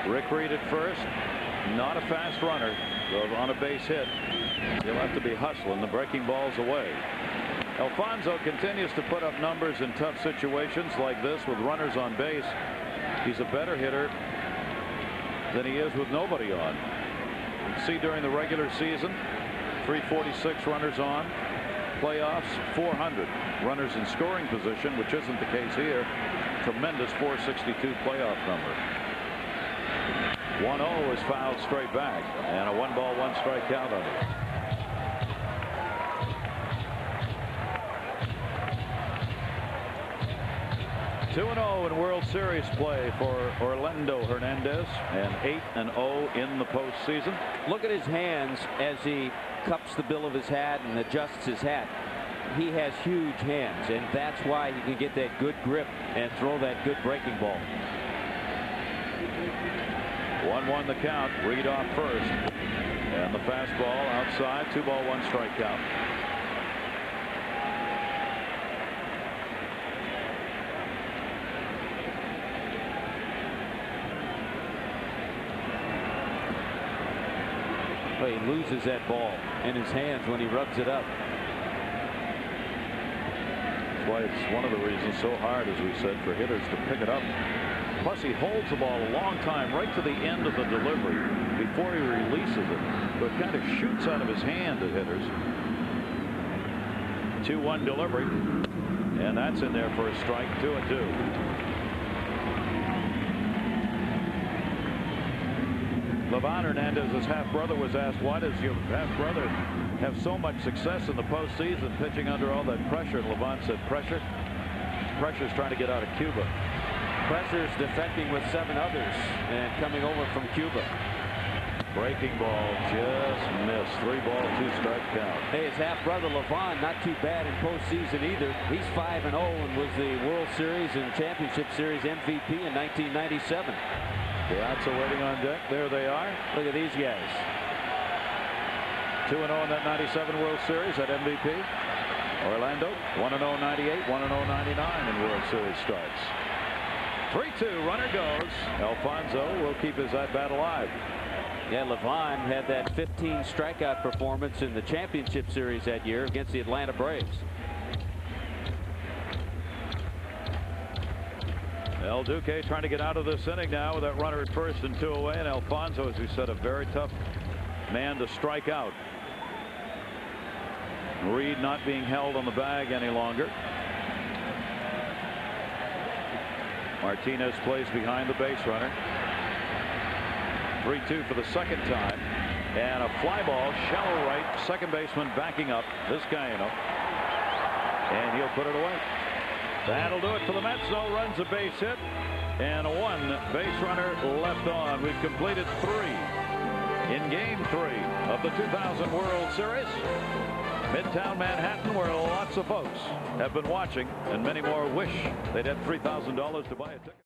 Rick Reed at first, not a fast runner, goes on a base hit. He'll have to be hustling. The breaking ball's away. Alfonzo continues to put up numbers in tough situations like this with runners on base. He's a better hitter than he is with nobody on. You see during the regular season, 346 runners on. Playoffs, 400 runners in scoring position, which isn't the case here. Tremendous 462 playoff number. 1-0 is fouled straight back, and a 1-ball 1-strike count on it. (2-0) in World Series play for Orlando Hernandez, and 8-0 in the postseason. Look at his hands as he cups the bill of his hat and adjusts his hat. He has huge hands, and that's why he can get that good grip and throw that good breaking ball. 1-1 the count. Reed off first, and the fastball outside. 2-ball 1-strike count. Well, he loses that ball in his hands when he rubs it up. That's why it's one of the reasons so hard, as we said, for hitters to pick it up. Plus, he holds the ball a long time, right to the end of the delivery, before he releases it. So it kind of shoots out of his hand at hitters. 2-1 delivery, and that's in there for a strike. 2-2. Livan Hernandez's half-brother was asked, why does your half-brother have so much success in the postseason pitching under all that pressure? And Livan said, pressure? Pressure's trying to get out of Cuba. Pressure's defecting with 7 others and coming over from Cuba. Breaking ball just missed. 3-ball 2-strike count. Hey, his half-brother Livan not too bad in postseason either. He's 5-0 and was the World Series and Championship Series MVP in 1997. Piazza waiting on deck. There they are. Look at these guys. 2-0 in that 97 World Series at MVP. Orlando 1-0 98, 1-0 99 in World Series starts. 3-2, runner goes. Alfonso will keep his at-bat alive. Yeah, Levine had that 15 strikeout performance in the championship series that year against the Atlanta Braves. El Duque trying to get out of this inning now with that runner at first and 2 away, and Alfonso, as we said, a very tough man to strike out. Reed not being held on the bag any longer. Martinez plays behind the base runner. 3-2 for the second time, and a fly ball, shallow right, second baseman backing up, Vizcaino, and he'll put it away. That'll do it for the Mets. No runs, a base hit, and one base runner left on. We've completed 3 in Game 3 of the 2000 World Series. Midtown Manhattan, where lots of folks have been watching, and many more wish they'd had $3,000 to buy a ticket.